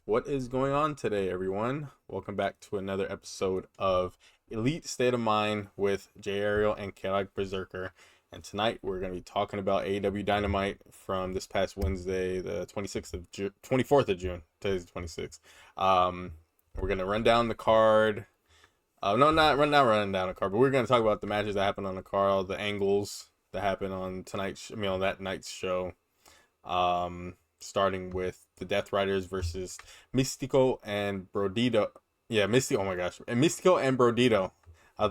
What is going on today, everyone? Welcome back to another episode of Elite State of Mind with Jay Ariel and Chaotic Berserker. And tonight we're going to be talking about AEW Dynamite from this past Wednesday, the 24th of June. Today's the 26th. We're going to run down the card. No, not running down the card, but we're going to talk about the matches that happened on the card, all the angles that happened on on that night's show. Starting with the Death Riders versus Mystico and Brodito. Yeah, Oh my gosh, and Mystico and Brodito. I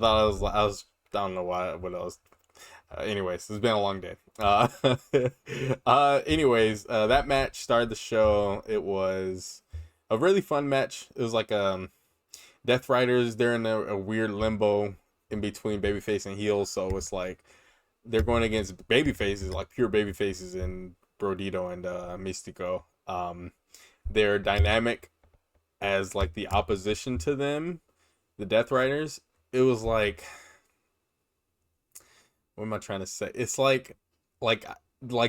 don't know what else. Anyways, it's been a long day. That match started the show. It was a really fun match. It was like Death Riders. They're in a weird limbo in between babyface and heel, so it's like they're going against babyfaces, like pure babyfaces, and Brodito and Mystico. They're dynamic as like the opposition to them, the Death Riders. It was like, what am I trying to say? It's like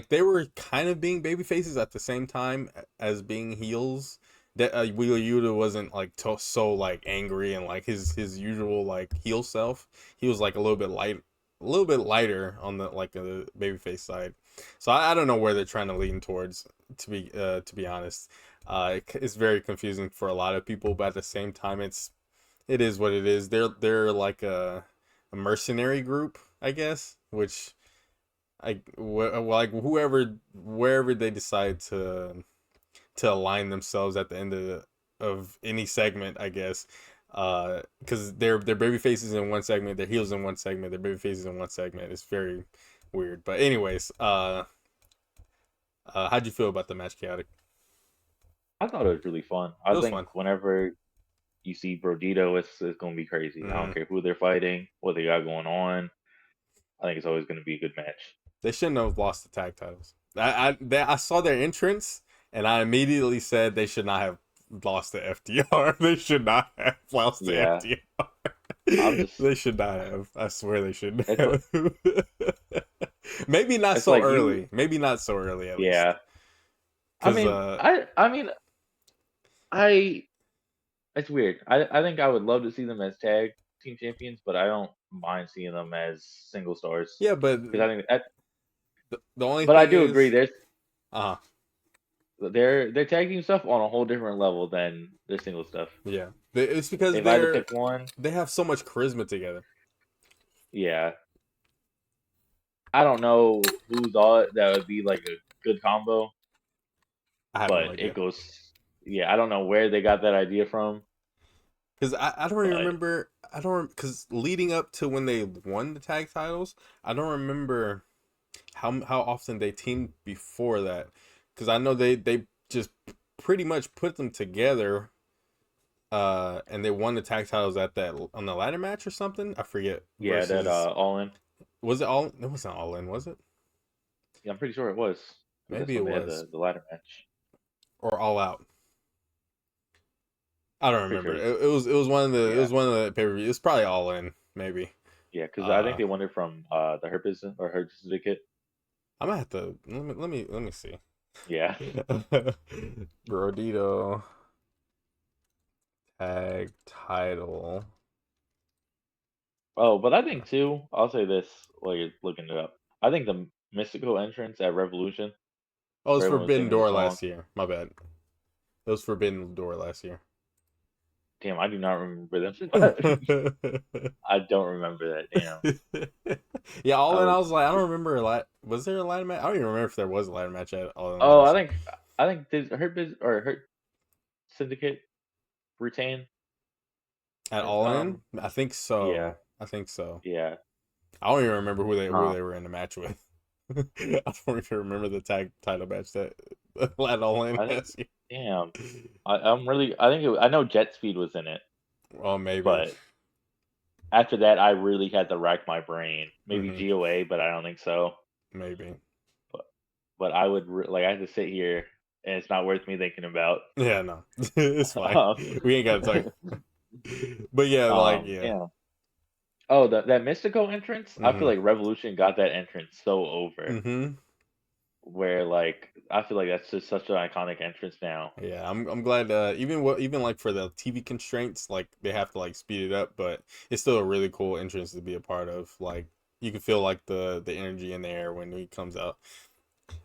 they were kind of being babyfaces at the same time as being heels. That Wheeler Yuta wasn't like so like angry and like his usual like heel self. He was like a little bit lighter on the like the babyface side. So I don't know where they're trying to lean towards, to be honest. It's very confusing for a lot of people, but at the same time, it is what it is. They're like a mercenary group, I guess, which like wherever they decide to align themselves at the end of any segment, I guess. Because they're baby faces in one segment, their heels in one segment, their baby faces in one segment. It's very weird. But anyways, how'd you feel about the match, Chaotic? I thought it was really fun. It I was think fun. whenever you see Brodito, it's going to be crazy. I Hmm. don't care who they're fighting, what they got going on. I think it's always going to be a good match. They shouldn't have lost the tag titles. I saw their entrance and I immediately said they should not have lost the FDR. They should not have lost the Yeah, FDR. I'm just. They should not have. I swear they shouldn't It's have. Maybe not it's so like you. early. Maybe not so early at least. Yeah, I Cause mean, I. It's weird. I think I would love to see them as tag team champions, but I don't mind seeing them as single stars yeah, but because I think that. the only But I thing do agree. is, There's uh their tag team stuff on a whole different level than their single stuff. yeah, it's because If I had to pick one, they have so much charisma together. yeah, I don't know who thought that would be like a good combo, I have no but idea. it goes. Yeah, I don't know where they got that idea from, Because I don't even but remember. Because leading up to when they won the tag titles, I don't remember how often they teamed before that. Because I know they just pretty much put them together. And they won the tag titles at that on the ladder match or something. I forget. yeah, that Versus, all in. was it all? It wasn't all in, was it? Yeah, I'm pretty sure it was because that's Maybe it when they had was, the ladder match. or all out. I don't Pretty remember. sure, It was one of the yeah, pay per view. It's probably all in, maybe. yeah, because I think Uh, they won it from the Herpes or Herpes Syndicate. I might have to let me see. Yeah. Brodito tag title. Oh, but I think too. I'll say this, while you're looking it up. I think the mystical entrance at Revolution, Oh, it was where everyone was Forbidden singing the Door song. last year. My bad. It was Forbidden Door last year. Damn, I do not remember them. I don't remember that. Damn. Yeah, I All In. I was. was like, I don't remember a lot. Was there a ladder match? I don't even remember if there was a ladder match at All In Oh, last year. I think did Hurt Biz or Hurt Syndicate retain? At All In, Um, I think yeah, so. I think so. yeah. I don't even remember who Um, they were in the match with. I don't even remember the tag title match that at All In I think. last year. Damn. I'm really. I think I know Jet Speed was in it, Oh, maybe. but after that, I really had to rack my brain. Maybe Hmm. GOA, but I don't think so. Maybe. But I would like I had to sit here, and it's not worth me thinking about. Yeah, no, it's fine. um, We ain't got to talk. But yeah, like yeah. yeah. Oh, that Mystico entrance. I feel Hmm. like Revolution got that entrance so over. Hmm. where like I feel like that's just such an iconic entrance now. Yeah, I'm glad. Even like for the TV constraints, like they have to like speed it up, but it's still a really cool entrance to be a part of. Like you can feel like the energy in the air when he comes out.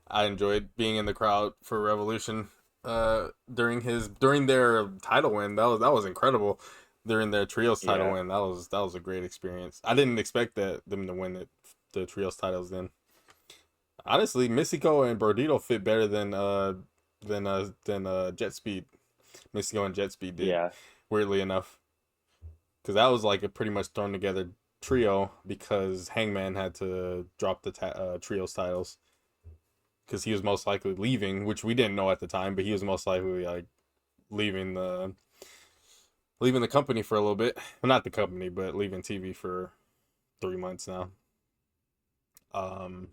I enjoyed being in the crowd for Revolution. During their title win, that was incredible. During their trios title Yeah, win, that was a great experience. I didn't expect them to win the trios titles then. Honestly, Mystico and Brodito fit better than Jet Speed. Mystico and Jet Speed did, yeah, weirdly enough, because that was like a pretty much thrown together trio because Hangman had to drop the trios titles because he was most likely leaving, which we didn't know at the time, but he was most likely like leaving the company for a little bit. Well, not the company, but leaving TV for 3 months now. Um,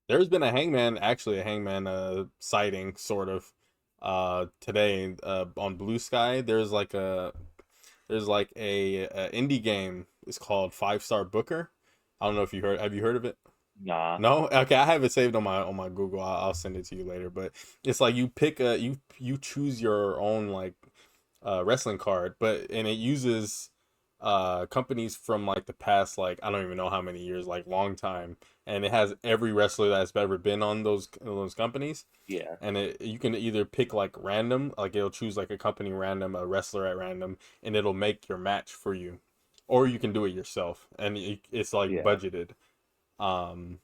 there's been actually a Hangman sighting sort of today on Blue Sky. There's like a indie game. It's called Five Star Booker. I don't know if you heard. Have you heard of it? nah, No. Okay, I have it saved on my Google. I'll send it to you later. But it's like you pick you choose your own like wrestling card, but and it uses companies from like the past like I don't even know how many years, like long time, and it has every wrestler that's ever been on those companies, yeah, and you can either pick like random, like it'll choose like a company random, a wrestler at random, and it'll make your match for you, or you can do it yourself, and it's like yeah, budgeted. Um,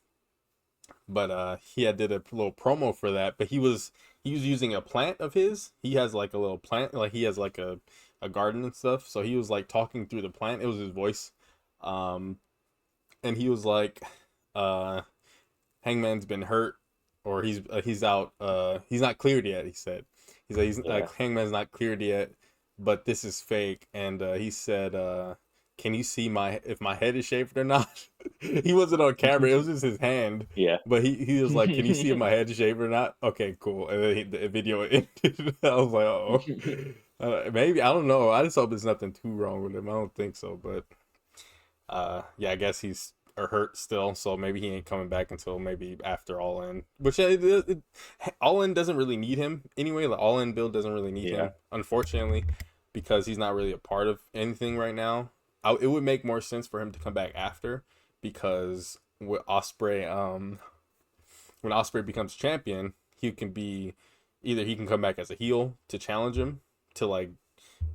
but he had did a little promo for that, but he was using a plant of his. He has like a little plant, like he has like a garden and stuff. So he was like talking through the plant. It was his voice. Um, and he was like, uh, Hangman's been hurt, or he's out. He's not cleared yet. He said. He said he's yeah. like Hangman's not cleared yet, but this is fake. And he said, "Can you see my if my head is shaved or not?" He wasn't on camera. It was just his hand. Yeah. But he was like, "Can you see if my head is shaved or not?" Okay, cool. And then the video ended. I was like, "Oh, maybe I don't know." I just hope there's nothing too wrong with him. I don't think so, but yeah, I guess he's hurt still, so maybe he ain't coming back until maybe after All In. Which All In doesn't really need him anyway. The All In build doesn't really need Yeah. him, unfortunately, because he's not really a part of anything right now. It would make more sense for him to come back after, because with Ospreay, when Ospreay becomes champion, he can be either he can come back as a heel to challenge him to like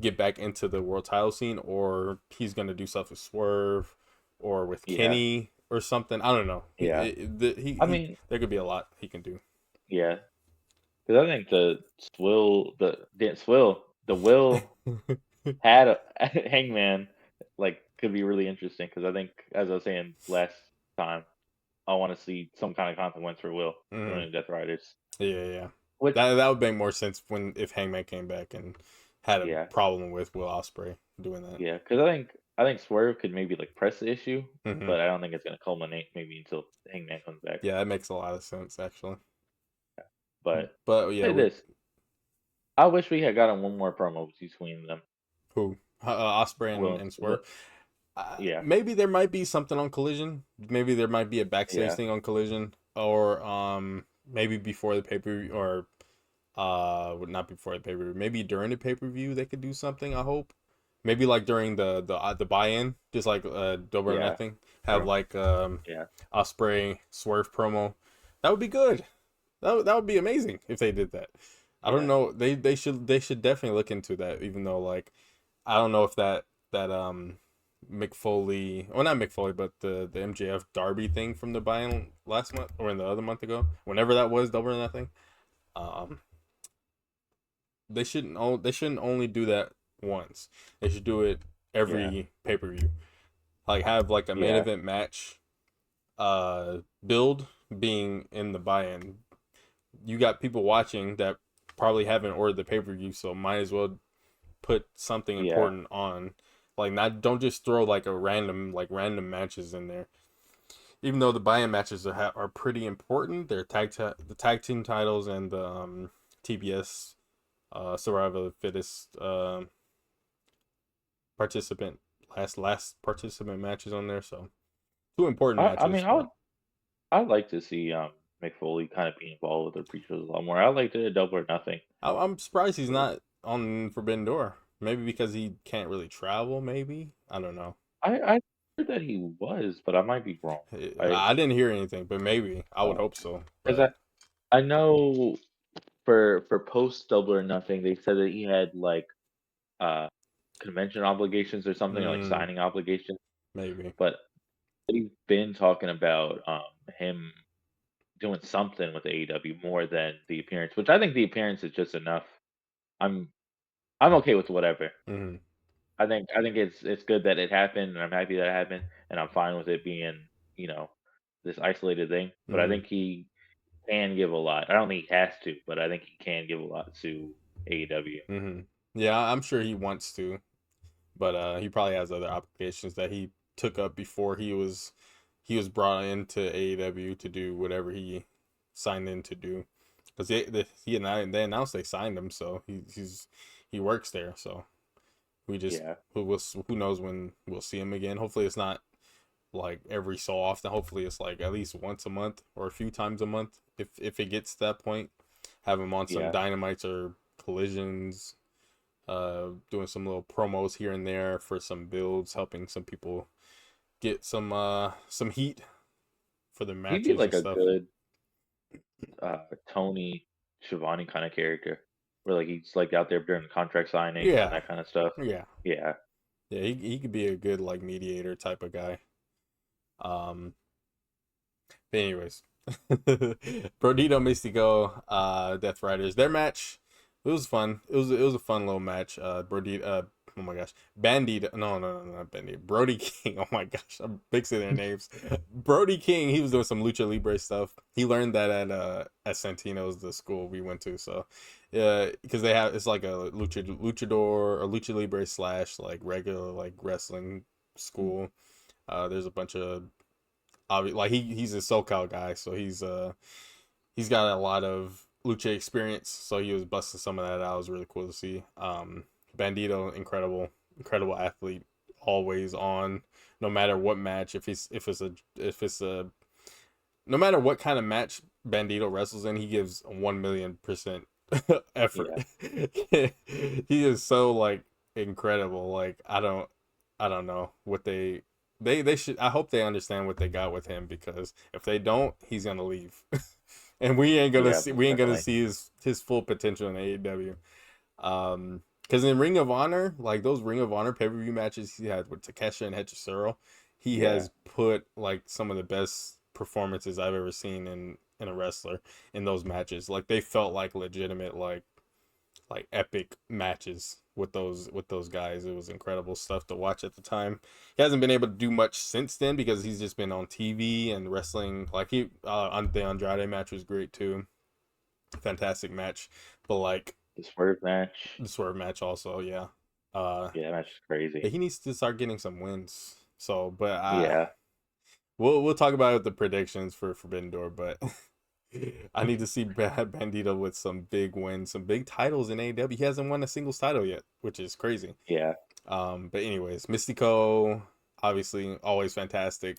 get back into the world title scene, or he's gonna do stuff with Swerve or with Yeah. Kenny or something. I don't know. Yeah. I mean, There could be a lot he can do. yeah. Because I think the Will had a Hangman like could be really interesting. Because I think, as I was saying last time, I want to see some kind of consequence for Will Mhm. joining Death Riders. Yeah, yeah. Which, That would make more sense when if Hangman came back and had a yeah, problem with Will Ospreay doing that. yeah. Because I think Swerve could maybe like press the issue, Hmm. but I don't think it's gonna culminate maybe until Hangman comes back. Yeah, that makes a lot of sense actually. But But I'll yeah, say with this: I wish we had gotten one more promo between them. who Ospreay and Swerve. Yeah, Maybe there might be something on Collision. Maybe there might be a backstage yeah, thing on Collision, or maybe before the pay per view, or not before the pay per view. Maybe during the pay per view they could do something. I hope. Maybe like during the buy-in, just like Double or yeah, Nothing. Have true. like Yeah, Ospreay Swerve promo. That would be good. That would be amazing if they did that. I don't yeah, know. They should definitely look into that. Even though like I don't know if that McFoley, well not McFoley, but the MJF Darby thing from the buy-in last month or in the other month ago, whenever that was, Double or Nothing. Um, they shouldn't only do that once. They should do it yeah, every pay per view. Like have like a main yeah, event match, build being in the buy-in. You got people watching that probably haven't ordered the pay per view, so might as well put something yeah, important on. Like not don't just throw like a random matches in there. Even though the buy-in matches are pretty important, they're the tag team titles and the TBS survival of the fittest participant last participant matches on there. So two important I matches, mean, but I'd like to see. Mick Foley kind of being involved with their pre-shows a lot more. I liked it at Double or Nothing. I'm surprised he's But not on Forbidden Door. Maybe because he can't really travel. Maybe I don't know. I heard that he was, but I might be wrong. I I didn't hear anything, but maybe I would hope so. because But I know for post Double or Nothing, they said that he had like uh convention obligations or something, or like mm, signing obligations. maybe. But they've been talking about him doing something with AEW more than the appearance, which I think the appearance is just enough. I'm I'm okay with whatever. Mm, I think it's good that it happened, and I'm happy that it happened, and I'm fine with it being, you know, this isolated thing. But I mm, think he can give a lot. I don't think he has to, but I think he can give a lot to AEW. mm. Yeah, I'm sure he wants to, but he probably has other obligations that he took up before he was brought into AEW to do whatever he signed in to do. Because they announced they signed him, so he works there. So we just Yeah, who knows when we'll see him again. Hopefully it's not like every so often. Hopefully it's like at least once a month or a few times a month. If it gets to that point, have him on some yeah. dynamites or collisions, doing some little promos here and there for some builds, helping some people get some heat for the He'd be matches and like a stuff. good Tony Schiavone kind of character, where like he's like out there during contract signings and Yeah, that kind of stuff. yeah, Yeah, yeah. He could be a good like mediator type of guy. Um, but anyways, Brodito Mystico, Death Riders, their match, it was fun. It was a fun little match. Brodito, oh my gosh, Bandito, no, not Bandito, Brody King. Oh my gosh, I'm mixing their names. Brody King, he was doing some lucha libre stuff. He learned that at Santino's, the school we went to. So, yeah, because they have it's like a luchador or lucha libre slash like regular like wrestling school. There's a bunch of like he's a SoCal guy, so he's got a lot of lucha experience. So he was busting some of that out. It was really cool to see. Bandito, incredible athlete, always on, no matter what match. If it's a no matter what kind of match Bandito wrestles in, he gives 1,000,000% effort. yeah, He is so like incredible. Like I don't know what they should. I hope they understand what they got with him, because if they don't, he's gonna leave, and yeah, we most ain't gonna definitely. see his full potential in AEW. Because in Ring of Honor, like those Ring of Honor pay-per-view matches he had with Takesha and Hechicero, he Yeah, has put like some of the best performances I've ever seen in a wrestler in those matches. Like they felt like legitimate, like epic matches with those guys. It was incredible stuff to watch at the time. He hasn't been able to do much since then because he's just been on TV and wrestling. Like on the Andrade match was great too, fantastic match. But like the Swerve match. the Swerve match also, yeah. Uh, Yeah, that match is crazy. he needs to start getting some wins. So, but Yeah, we'll talk about the predictions for Forbidden Door, but I need to see Bandito with some big wins, some big titles in AEW. He hasn't won a singles title yet, which is crazy. yeah, But anyways, Mystico, obviously, always fantastic.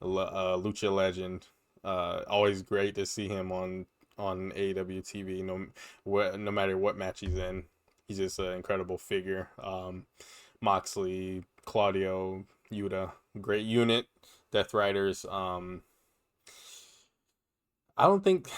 Lucha legend. Always great to see him on AEW TV. No matter what match he's in, he's just an incredible figure. Moxley, Claudio, Yuta, great unit. Death Riders. I don't think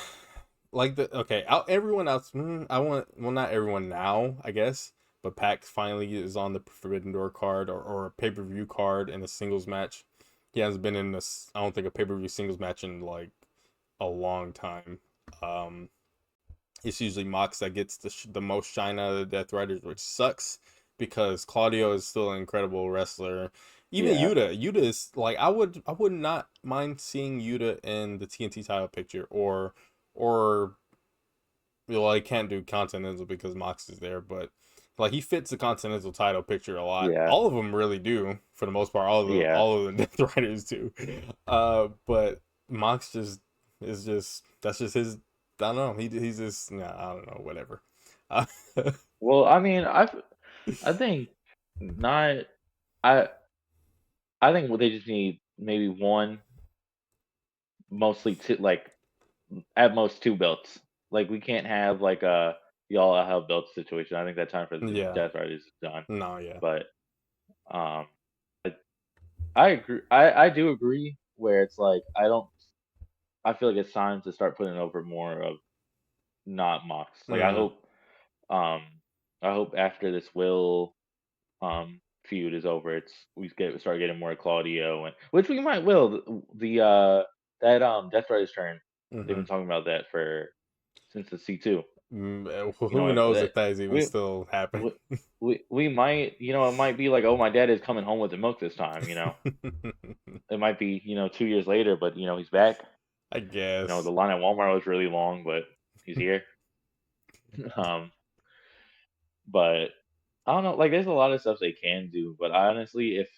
like the okay. Everyone else. I want well, not everyone now, I guess. But Pac finally is on the Forbidden Door card or a pay per view card in a singles match. He hasn't been in this. I don't think a pay per view singles match in like a long time. Um, it's usually Mox that gets the most shine out of the Death Riders, which sucks because Claudio is still an incredible wrestler. Even yeah, Yuta is like I would not mind seeing Yuta in the TNT title picture or well, I can't do Continental because Mox is there, but like he fits the Continental title picture a lot. yeah, All of them really do for the most part. yeah. All of the Death Riders do. But Mox just is just that's just his. I don't know. He's just nah, I don't know. Whatever. Uh, Well, I mean, I think not. I I think what they just need maybe one, mostly two, like at most 2 belts. Like, we can't have, like, a y'all have belts situation. I think that time for the Yeah. Death Riders is done. No, yeah. But, um, I I agree I do agree where it's like, I feel like it's time to start putting over more of not Mox. Like, Mhm. um I hope after this Will, feud is over, start getting more Claudio, and which we might will. That, Death Riders turn, they've been Mhm. talking about that for since the C2. You Who know, knows that if that is even we still happening? we we might, it might be like, "Oh, my dad is coming home with the milk this time," you know? It might be, 2 years later, but, he's back. I The guess. line at Walmart was really long, but he's here. Um, but I don't know, like, there's a lot of stuff they can do, but I honestly, if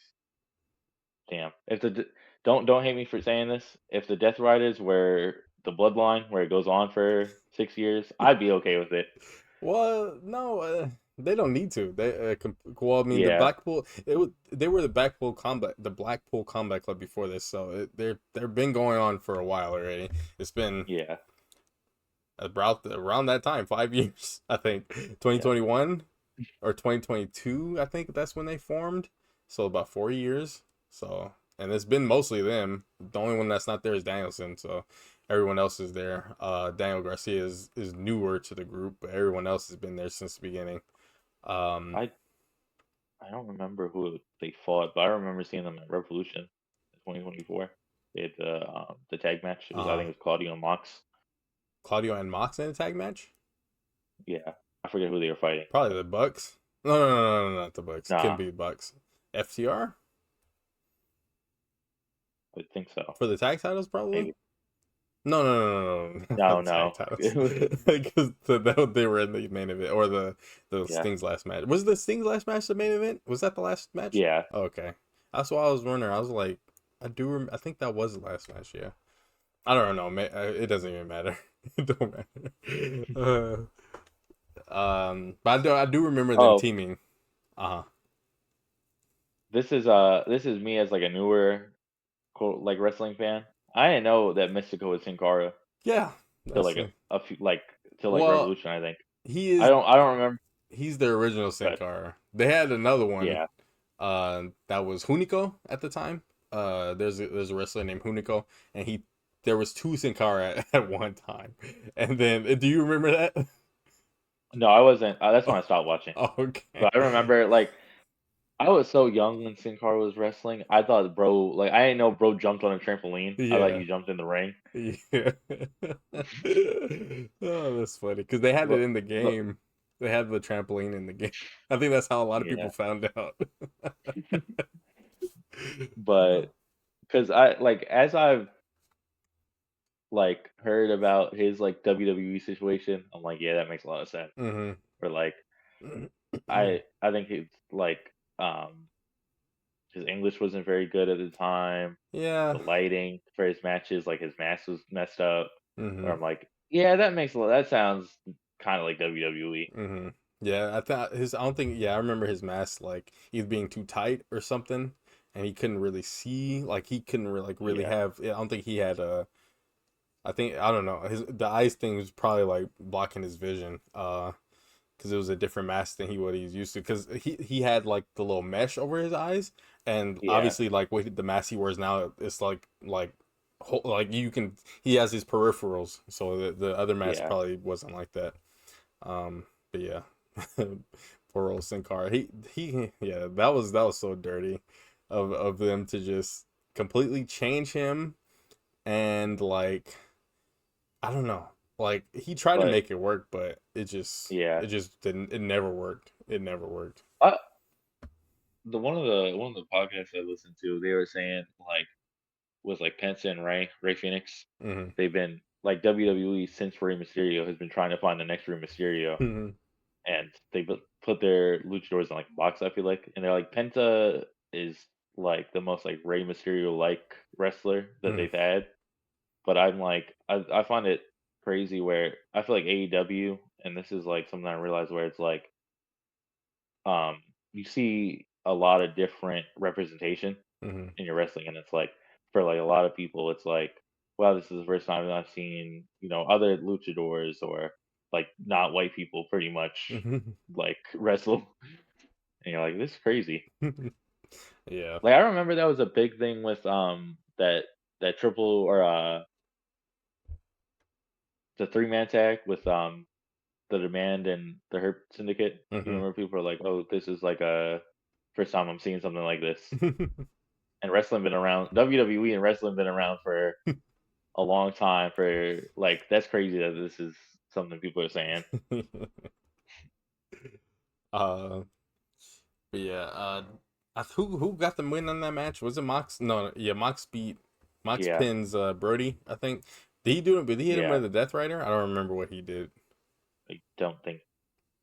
damn, if the d don't hate me for saying this, if the Death Riders were the Bloodline, where it goes on for 6 years, I'd be okay with it. Well, no, they don't need to. Well, I mean, the Yeah, Blackpool, they were the Blackpool Combat Club before this, so they've been going on for a while already. It's been yeah, around that time, 5 years, I think, yeah. 2021 or 2022. I think that's when they formed. So about 4 years. So and it's been mostly them. The only one that's not there is Danielson. So everyone else is there. Daniel Garcia is newer to the group, but everyone else has been there since the beginning. Um, I I don't remember who they fought, but I remember seeing them at Revolution in 2024. They had the tag match. I think uh, it was Claudio and Mox. Claudio and Mox in a tag match. Yeah, I forget who they were fighting, Probably but the Bucks. No, no, no, no, no, not the Bucks. Couldn't nah, be the Bucks. FTR I think so. for the tag titles, probably. Maybe. No, no, no, no, no, no, No, not tag no. titles. Because they were in the main event or the Yeah, Sting's last match. Was the Sting's last match the main event? Was that the last match? yeah. Oh, okay, that's why I was wondering. I was like, I think that was the last match. Yeah, I don't know. It doesn't even matter. It don't matter. But I do remember them Oh, teaming. Uh huh. this is me as like a newer quote like wrestling fan. I didn't know that Mystico was Sin Cara Yeah, till that's like the. a few like till like Well, Revolution, I think. he is. I don't remember, He's the original Sin but Cara. They had another one yeah, that was Hunico at the time. There's a wrestler named Hunico, and there was two Sin Cara at one time. And then do you remember that? no, I wasn't. That's when I stopped watching. Oh, okay. But I remember like I was so young when Sin Cara was wrestling. I thought bro, like I didn't know bro jumped on a trampoline. I thought Yeah. he jumped in the ring. Yeah. Oh, that's funny because they had it But, in the but game. They had the trampoline in the game. I think that's how a lot of yeah, people found out. but because I like as I've like heard about his like WWE situation, I'm like, yeah, that makes a lot of sense. Hmm. Or like I think he's like his English wasn't very good at the time. Yeah. The lighting for his matches, like his mask was messed up. Where Hmm. I'm like, yeah, that makes a lot. That sounds kind of like WWE. Hmm. Yeah, I thought his. I don't think. Yeah, I remember his mask like either being too tight or something, and he couldn't really see. Like he couldn't really really Yeah, have. I don't think he had a. I think I don't know. The eyes thing was probably like blocking his vision. Because it was a different mask than he's used to. Because he had like the little mesh over his eyes, and yeah, obviously like with the mask he wears now, it's like you can. He has his peripherals, so the other mask yeah. probably wasn't like that. But yeah, poor old Sin Cara. He yeah, that was so dirty of them to just completely change him and like I don't know. Like he tried to But make it work, but yeah, it just didn't it never worked. It never worked. I, the one of the podcasts I listened to, they were saying like was like Penta and Ray Phoenix. Hmm. They've been like WWE since Rey Mysterio has been trying to find the next Rey Mysterio, Hmm. and they put their luchadors in like a box. I feel like, and they're like Penta is like the most like Rey Mysterio like wrestler that Hmm. they've had. But I'm like, I find it crazy where I feel like AEW, and this is like something I realized where it's like, you see a lot of different representation Hmm. in your wrestling, and it's like for like a lot of people, it's like. wow, this is the first time I've seen, other luchadors or like not white people pretty much like wrestle. And you're like, this is crazy. Yeah. Like I remember that was a big thing with that triple or the three-man tag with the Demand and the Hurt Syndicate. You Hmm. remember people are like, oh, this is like a first time I'm seeing something like this. And wrestling been around, WWE and wrestling been around for a long time. For like, that's crazy that this is something people are saying. uh, but yeah. Who got the win on that match? Was it Mox? No, yeah, Mox Yeah, pins Brody. I think. Did he do it? Did he hit him yeah. with a Death Rider? I don't remember what he did. I don't think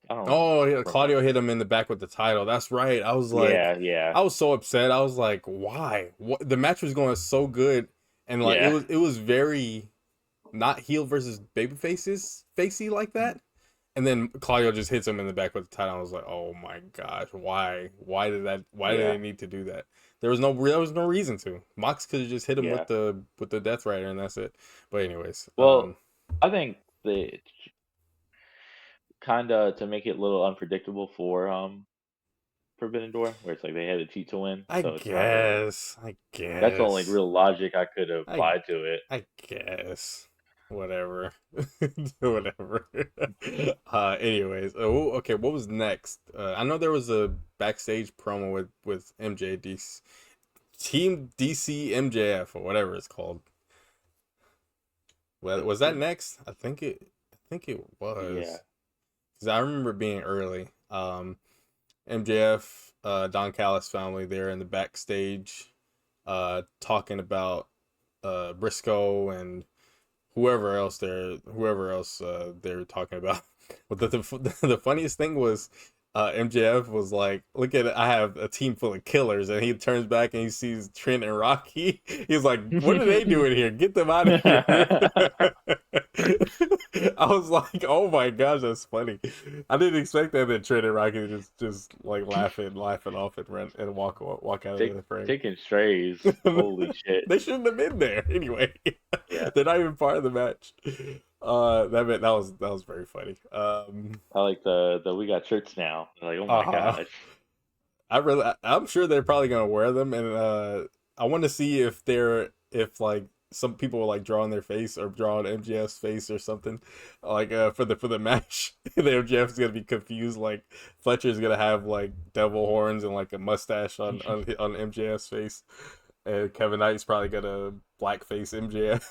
I don't Oh, yeah, Claudio remember. hit him in the back with the title. That's right. Yeah, yeah, I was so upset. I was like, why? What? The match was going so good, and like yeah, it was very not heel versus baby faces facey like that. And then Claudio just hits him in the back with the title. I was like, oh my gosh, why? Why did yeah, they need to do that? There was no reason to. Mox could have just hit him yeah. with the Death Rider and that's it. But anyways, Well, I think that kind of to make it a little unpredictable for Forbidden Door, where it's like they had to cheat to win, so it's kind of I that's the only guess. real logic I could I apply to it. I guess. Whatever. Whatever. Anyways, okay, what was next? I know there was a backstage promo with MJD Team DCMJF or whatever it's called. Well, was that next? I think it Yeah, was. Cuz I remember it being early. MJF Don Callis family there in the backstage talking about Briscoe and whoever else they were talking about. But the funniest thing was MJF was like, "Look at it, I have a team full of killers," and he turns back and he sees Trent and Rocky. He's like, "What are they doing here? Get them out of here!" I was like, "Oh my gosh, that's funny." I didn't expect that Trent and Rocky just like laughing off and run and walk out of Take, the frame. taking strays. Holy shit! They shouldn't have been there anyway. Yeah, They're not even part of the match. That was very funny. I like the we got shirts now. Like, oh my Uh-huh. gosh. I'm sure they're probably gonna wear them, and I want to see if like some people will like draw on their face or draw on MJF's face or something, like for the match. The MJF's gonna be confused. Like Fletcher's gonna have like devil horns and like a mustache on MJF's face, and Kevin Knight's probably gonna blackface MJF.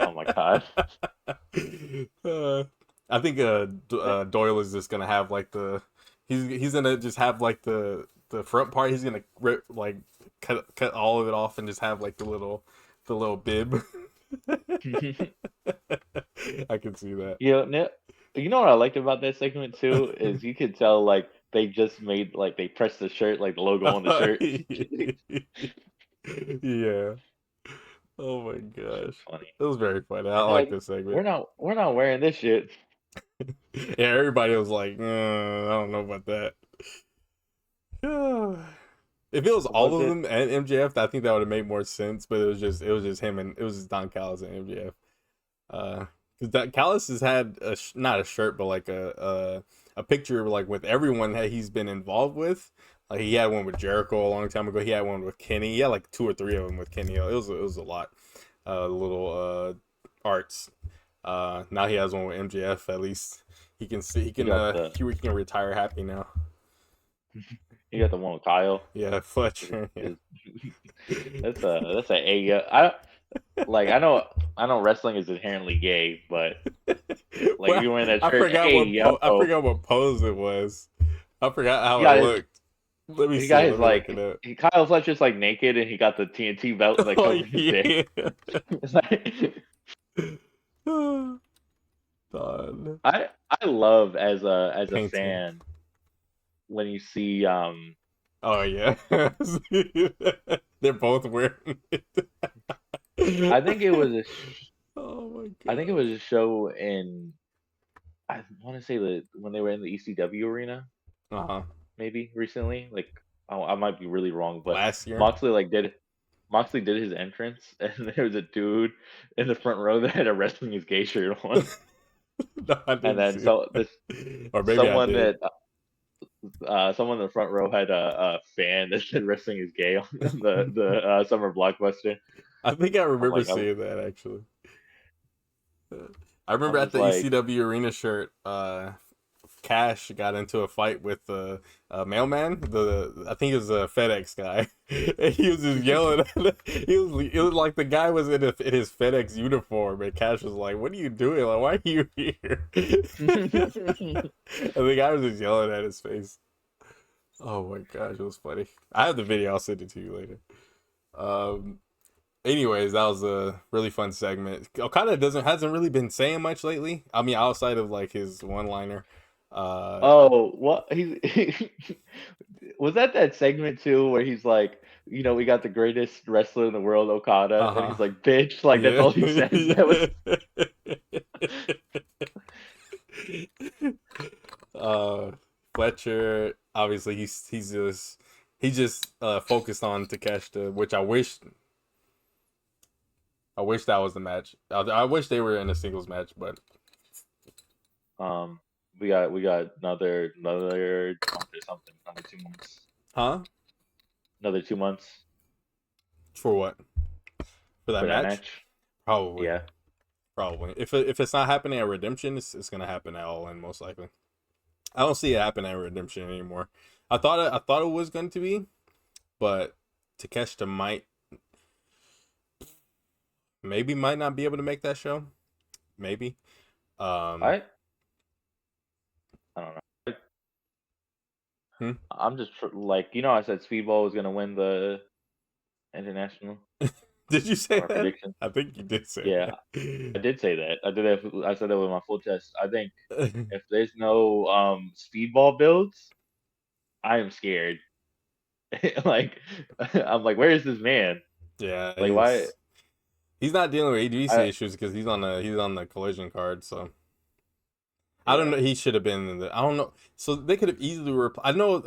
Oh my god. uh, I think Doyle is just gonna have like he's gonna just have like the front part. He's gonna like cut all of it off and just have like the little bib. I can see that. You know what I liked about that segment too is you could tell like they just made like they pressed the shirt like the logo on the shirt. Yeah. Oh my gosh. Funny. It was very funny. I And they're like like, this segment. we're not wearing this shit. Yeah, everybody was like, I don't know about that. If it was all Was of it? them and MJF, I think that would have made more sense. But it was just him and it was just Don Callis and MJF. Because that Callis has had not a shirt, but like a picture like with everyone that he's been involved with. Like he had one with Jericho a long time ago. He had one with Kenny. He had like two or three of them with Kenny. It was a lot. Little arts. Now he has one with MJF. At least You got the he can retire happy now. you got the one with Kyle. Yeah, Fletcher. Yeah. That's a I like I know wrestling is inherently gay, but like if Well, you're wearing that shirt, hey I yo, forgot what pose it was. I forgot he how it got his looked. Let me he see. got his Let me look like it up. Kyle Fletcher's like naked and he got the TNT belt like Oh covering his dick. yeah. It's like God. I love as a Painting. fan when you see Oh yeah. They're both wearing it. I think it was Oh my I think it was gosh. a show in I want to say that when they were in the ECW arena Uh huh. maybe recently like I might be really wrong but Last year. Moxley like did Moxley did his entrance, and there was a dude in the front row that had a wrestling is gay shirt on, No, I and didn't then see so this it. Or maybe I someone did. that someone in the front row had a fan that said wrestling is gay on the summer blockbuster. I think I I'm remember like seeing that actually. I remember I'm at just the like ECW arena shirt, Cash got into a fight with the mailman. I think it was a FedEx guy, and he was just yelling. It was like the guy was in his FedEx uniform, and Cash was like, "What are you doing? Like, why are you here?" And the guy was just yelling at his face. Oh my gosh, it was funny. I have the video. I'll send it to you later. Um, Anyways, that was a really fun segment. Okada doesn't hasn't really been saying much lately. I mean, outside of like his one liner. oh, what he's was that segment too where he's like, we got the greatest wrestler in the world, Okada, and Uh-huh. he's like, bitch, like that's Yeah. all he says. That was uh Fletcher, obviously he's just focused on Takeshita, which I wish that was the match. I wish they were in a singles match, but um we got another month or something, another 2 months, huh? another 2 months For what? For that for that match? match. Probably. Yeah. Probably. If it's not happening at Redemption, it's gonna happen at All In most likely. I don't see it happening at Redemption anymore. I thought it was going to be, but Takeshita might not be able to make that show. Maybe. Um. I I don't know. Hmm? I'm just like, I said Speedball was gonna win the international Did you say on my that? prediction. I think you did say Yeah, I that. did say that. I said that with my full chest. I think if there's no Speedball builds, I am scared. Like I'm like, where is this man? Yeah, Like why? he's not dealing with ADC I issues because he's on the collision card. So I don't Yeah. know. He should have been in the. I don't know. So they could have easily. I know.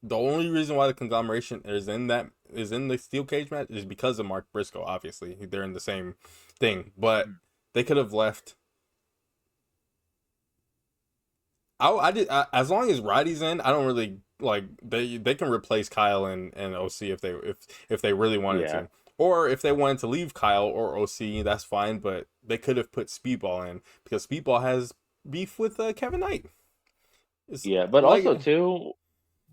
The only reason why the conglomeration is in the steel cage match is because of Mark Briscoe. Obviously, they're in the same thing, but they could have left. As long as Roddy's in, I don't really like they can replace Kyle and OC if they really wanted Yeah. to, or if they wanted to leave Kyle or OC, that's fine. But they could have put Speedball in because Speedball has beef with Kevin Knight. It's Yeah. But also like, too,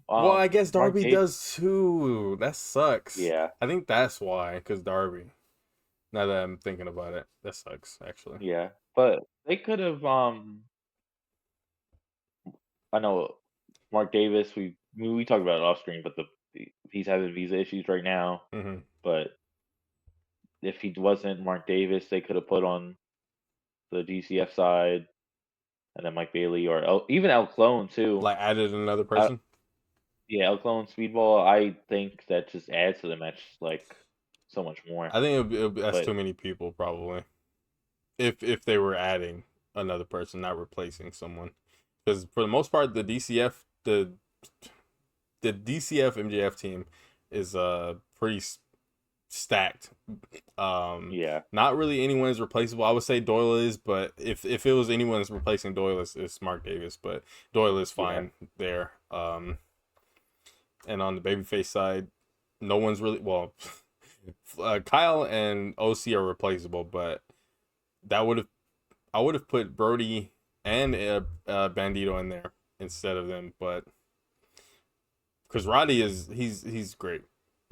well, I guess Mark Darby Dave. does too. That sucks. Yeah. I think that's why, because Darby. Now that I'm thinking about it, that sucks actually. Yeah. But they could have. I know Mark Davis. We talked about it off screen, but he's having visa issues right now. Hmm. But if he wasn't Mark Davis, they could have put on the DCF side, and then Mike Bailey or even El Clone too. Like added another Uh, person. yeah, El Clone Speedball. I think that just adds to the match like so much more. I think that's But too many people probably. If they were adding another person, not replacing someone, because for the most part, the DCF MJF team is pretty stacked. yeah, Not really anyone's replaceable. I would say Doyle is, but if it was anyone's replacing Doyle, it's Mark Davis. But Doyle is yeah, fine there. And on the babyface side, no one's really well. Kyle and OC are replaceable, but that would have I would have put Brody and Bandito in there instead of them, but because Roddy he's great.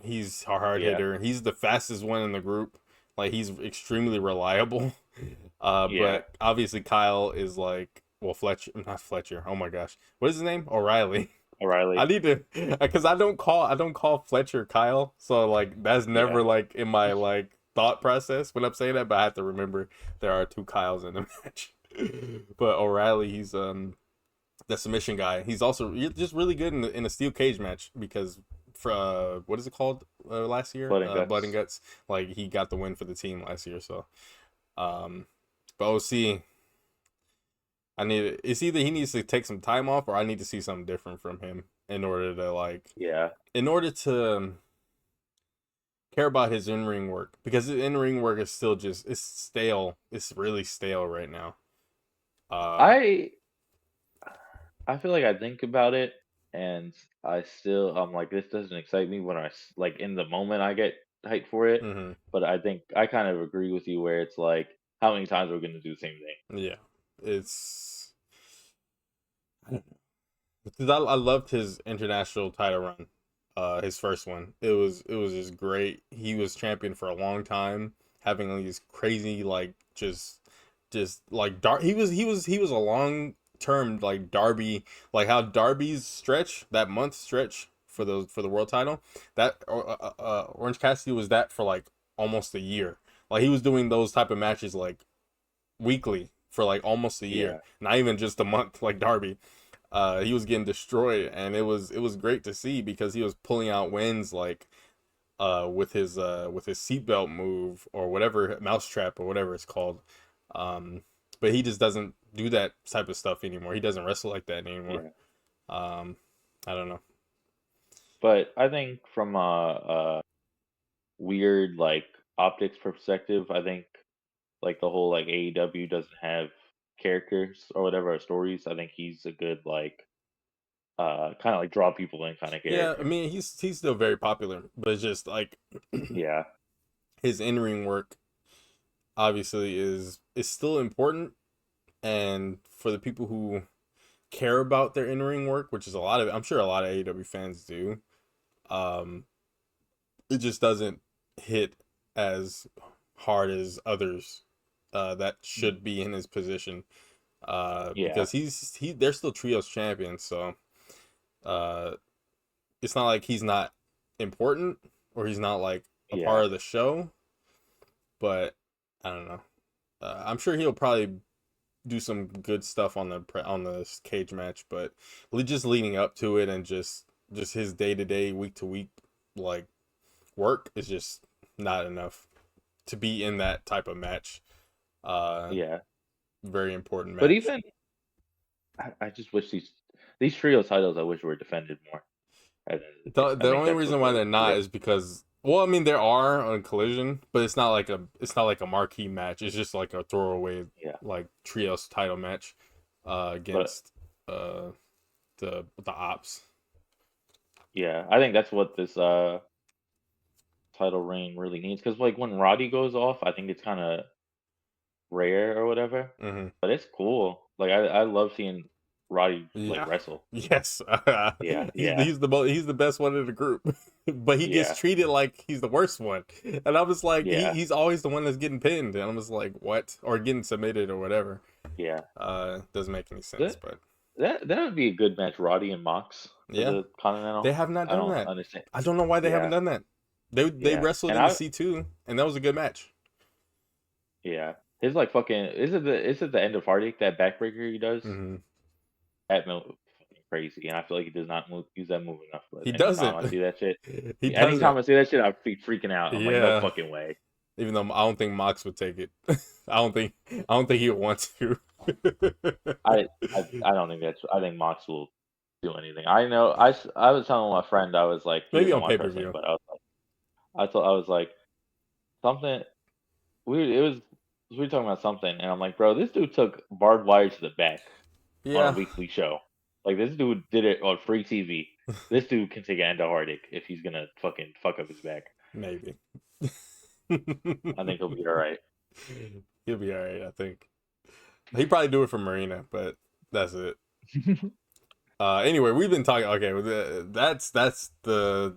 He's a hard yeah, hitter. He's the fastest one in the group. Like he's extremely reliable. yeah. But obviously Kyle is like, well, Fletcher, not Fletcher. Oh my gosh, what is his name? O'Reilly. I O'Reilly. need to, because I don't call Fletcher Kyle, so like that's Yeah, never like in my like thought process when I'm saying that, but I have to remember there are two Kyles in the match. But O'Reilly, he's the submission guy. He's also just really good in a steel cage match because for what is it called last year? blood and Blood and guts. Guts. Like he got the win for the team last year. So, um, but OC, it's either he needs to take some time off or I need to see something different from him in order to like Yeah, in order to care about his in-ring work, because his in-ring work is still just, it's stale. It's really stale right now. I I feel like I think about it, and I'm like, this doesn't excite me when like in the moment I get hyped for it. hmm But I think I kind of agree with you where it's like, how many times we're gonna do the same thing? Yeah, it's. I don't know. Because I loved his international title run, his first one. It was just great. He was champion for a long time, having these crazy like just like he was a long term like Darby, like how Darby's stretch, that month stretch for the world title, that Orange Cassidy was that for like almost a year. Like he was doing those type of matches like weekly for like almost a year, Yeah, not even just a month like Darby. He was getting destroyed, and it was great to see because he was pulling out wins like with his seatbelt move or whatever, mousetrap or whatever it's called. Um, but he just doesn't do that type of stuff anymore. He doesn't wrestle like that anymore. yeah. Um, I don't know. But I think from a weird like optics perspective, I think like the whole like AEW doesn't have characters or whatever or stories. I think he's a good like kind of like draw people in kind of Yeah, I character. mean he's still very popular, but it's just like Yeah, his in ring work obviously is still important, and for the people who care about their in ring work, which is a lot of, I'm sure a lot of AEW fans do. Um, it just doesn't hit as hard as others that mm, should be in his position. yeah, Because they're still trios champions, so uh, it's not like he's not important or he's not like a yeah, part of the show. But I don't know. I'm sure he'll probably do some good stuff on the cage match, but just leading up to it and just his day to day, week to week, like work is just not enough to be in that type of match. Uh, yeah. Very important But match. even I just wish these trio titles I wish were defended more at the end of the day. I The think only that's reason what why the they're not real is because, well, I mean there are on Collision, but it's not like a marquee match. It's just like a throwaway yeah. like trios title match But against uh the ops. yeah, I think that's what this title reign really needs because like when Roddy goes off, I think it's kind of rare or whatever, hmm but it's cool. Like I love seeing Roddy like Yeah. wrestle. Yes. Yeah, he's yeah, he's the best one in the group, but he gets yeah, treated like he's the worst one. And I was like, yeah, he's always the one that's getting pinned, and I was like, what? Or getting submitted or whatever. yeah. Doesn't make any sense, That but that would be a good match, Roddy and Mox for yeah, the they Continental. have not I done don't that. understand. I don't know why they haven't Yeah, done that. They yeah, wrestled and in the I C2, and that was a good match. yeah. His like fucking is it the end of Heartache that backbreaker he does? hmm That move fucking crazy, and I feel like he does not use that move enough. But He anytime doesn't. I see that shit, He anytime doesn't. I see that shit, I be freaking out. I'm like, no Yeah. fucking way. Even though I don't think Mox would take it. I don't think he would want to. I I don't think that's. I think Mox will do anything. I know. I was telling my friend I was like he Maybe doesn't on pay watch per wrestling, view. but I was like something. We were talking about something, and I'm like, bro, this dude took barbed wire to the back on a Yeah, weekly show. Like this dude did it on free TV. This dude can take an end to heartache if he's gonna fucking fuck up his back. maybe. I think he'll be all right. He'll be all right, I think. He'd probably do it for Marina, but that's it. Anyway, we've been talking. Okay, well, that's the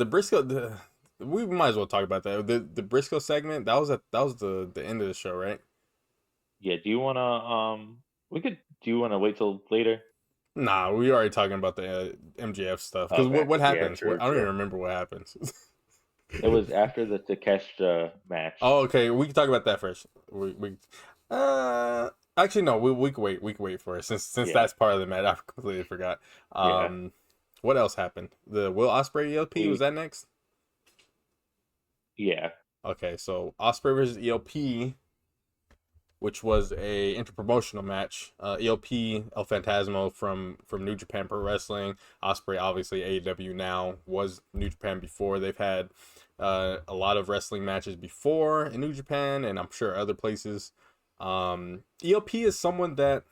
Briscoe. We might as well talk about that. The Briscoe segment that was the end of the show, right? Yeah. Do you wanna We could. Do you wanna wait till later? Nah, we already talking about the MJF stuff. Because Okay. what Yeah. happens? True. I don't even True. remember what happens. It was after the Takeshita match. Oh, okay. We can talk about that first. We actually no. We can wait. We can wait for it since Yeah. that's part of the match. I completely forgot. Yeah. What else happened? The Will Ospreay ELP, was We. that next? Yeah. Okay, so Ospreay versus ELP, which was a interpromotional match. ELP El Phantasmo from New Japan Pro Wrestling. Ospreay obviously AEW now, was New Japan before. They've had a lot of wrestling matches before in New Japan, and I'm sure other places. ELP is someone that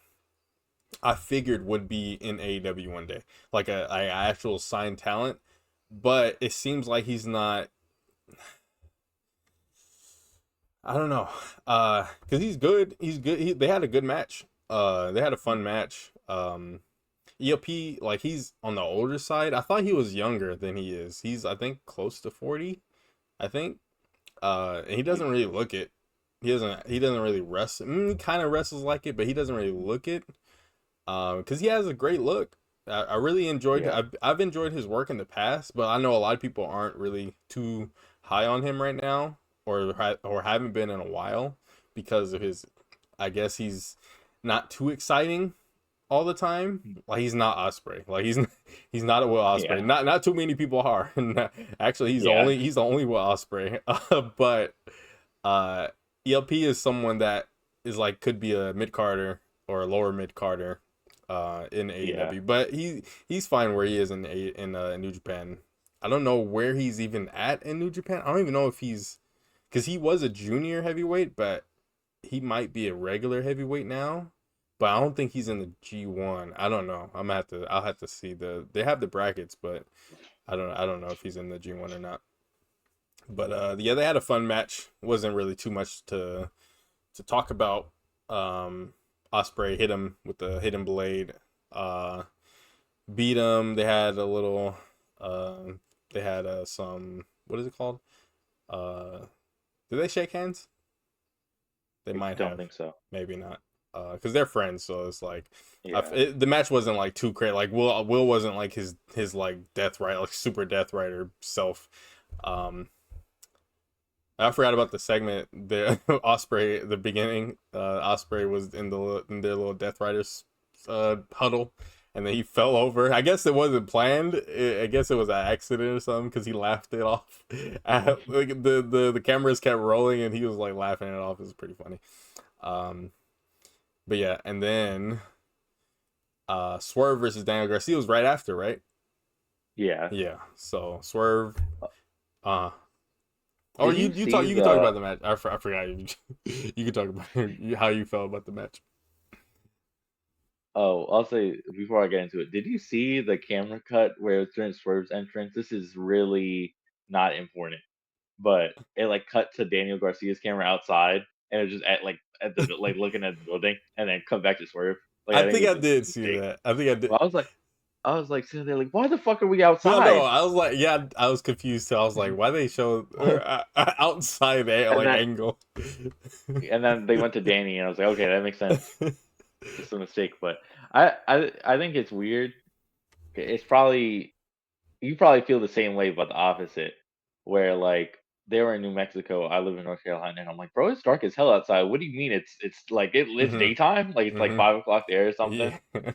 I figured would be in AEW one day, like a actual signed talent, but it seems like he's not. I don't know, because he's good. He's good. They had a good match. They had a fun match. ELP, like he's on the older side. I thought he was younger than he is. He's I think close to 40. I think. And he doesn't really look it. He doesn't really wrestle. He kind of wrestles like it, but he doesn't really look it. Because he has a great look. I really enjoyed. Yeah, I've enjoyed his work in the past, but I know a lot of people aren't really too high on him right now, or haven't been in a while because of his. I guess he's not too exciting all the time. Like he's not Ospreay. Like he's not a Will Ospreay. yeah, Not too many people are. Actually, yeah, he's the only Will Ospreay. But uh, ELP is someone that is like could be a mid carder or a lower mid carder in yeah. AEW, but he's fine where he is in New Japan. I don't know where he's even at in New Japan. I don't even know if he's because he was a junior heavyweight, but he might be a regular heavyweight now. But I don't think he's in the G1. I don't know. I'll have to see they have the brackets, but I don't know if he's in the G1 or not. But yeah, they had a fun match. Wasn't really too much to talk about. Ospreay hit him with the hidden blade. Uh, Beat him. They had a little. They had some. What is it called? Uh, did they shake hands? They I might don't have. think so. Maybe not. Because they're friends, so it's like, Yeah, the match wasn't like too crazy. Like Will wasn't like his like death rider, like super death rider self. Um, I forgot about the segment. The Ospreay, the beginning. Ospreay was in their little Death Riders huddle, and then he fell over. I guess it wasn't planned. I guess it was an accident or something because he laughed it off. Like the cameras kept rolling, and he was like laughing it off. It was pretty funny. Um, but yeah, and then Swerve versus Daniel Garcia was right after, right? yeah. Yeah. So Swerve. Uh, Oh, Did you see you can talk about the? the match. I forgot you. You can talk about how you felt about the match. Oh, I'll say before I get into it. Did you see the camera cut where it's during Swerve's entrance? This is really not important, but it like cut to Daniel Garcia's camera outside, and it was just at the like looking at the building, and then come back to Swerve. Like I I think think it I was a did see mistake. that. I think I did. Well, I was like sitting there like, why the fuck are we No, no. outside? I was like, yeah, I was confused too. I was like, why they show outside and like then angle? and then they went to Danny, and I was like, okay, that makes sense. It's a mistake, but I think it's weird. It's probably you probably feel the same way about the opposite, where like they were in New Mexico, I live in North Carolina, and I'm like, bro, it's dark as hell outside. What do you mean it's hmm daytime? Like it's like hmm 5 o'clock there or something. Yeah,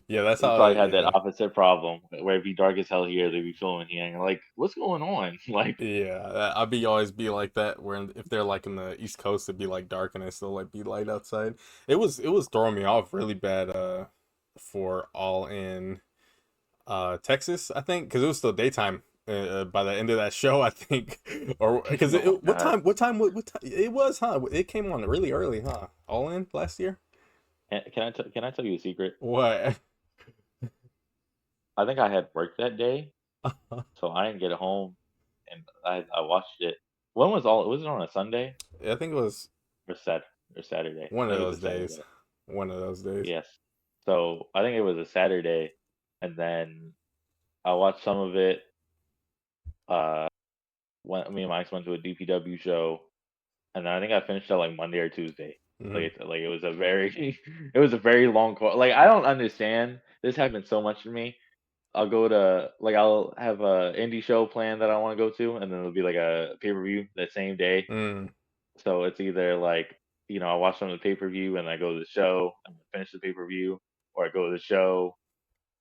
yeah. That's We how. probably had that Yeah, opposite problem where it'd be dark as hell here, they'd be filming here, and you're like, what's going on? Like, yeah. I'd be always be like that. Where if they're like in the East Coast, it'd be like dark and it still like be light outside. It was throwing me off really bad. For All In Texas, I think, because it was still daytime by the end of that show, I think. Or because oh my god. what time it was, huh? It came on really early, huh? All In last year. Can I tell you a secret? What? I think I had work that day, so I didn't get home, and I watched it. When was all? Was it on a Sunday I think it was or Sat or Saturday? one I of think it was those a days. Saturday. One of those days. Yes. So I think it was a Saturday, and then I watched some of it. Uh, when me and Max went to a DPW show, and then I think I finished it like Monday or Tuesday. Hmm Like it was a very, it was a very long call. Like I don't understand. This happens so much to me. I'll have a indie show planned that I want to go to, and then it'll be like a pay per view that same day. Mm. So it's either like I watch some of the pay per view and I go to the show and finish the pay per view, or I go to the show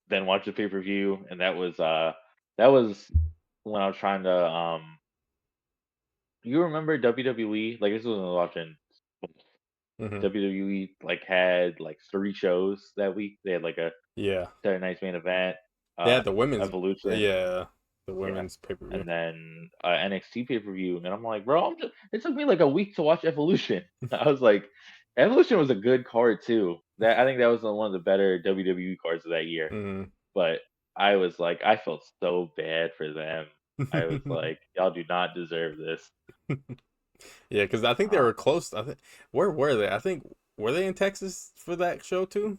then watch the pay per view, and that was when I was trying to you remember WWE? Like this was when I was watching hmm WWE like had like 3 shows that week. They had like a Yeah, Saturday Night's Main Event, they uh had the women's. Evolution, Yeah, the Yeah. women's pay per view. And then NXT pay per view, and I'm like, bro, it took me like a week to watch Evolution. I was like, Evolution was a good card too. That I think that was one of the better WWE cards of that year. Mm-hmm. But I was like, I felt so bad for them. I was like, y'all do not deserve this. Yeah, because I think they Um, were close. I think where were they? I think were they in Texas for that show too?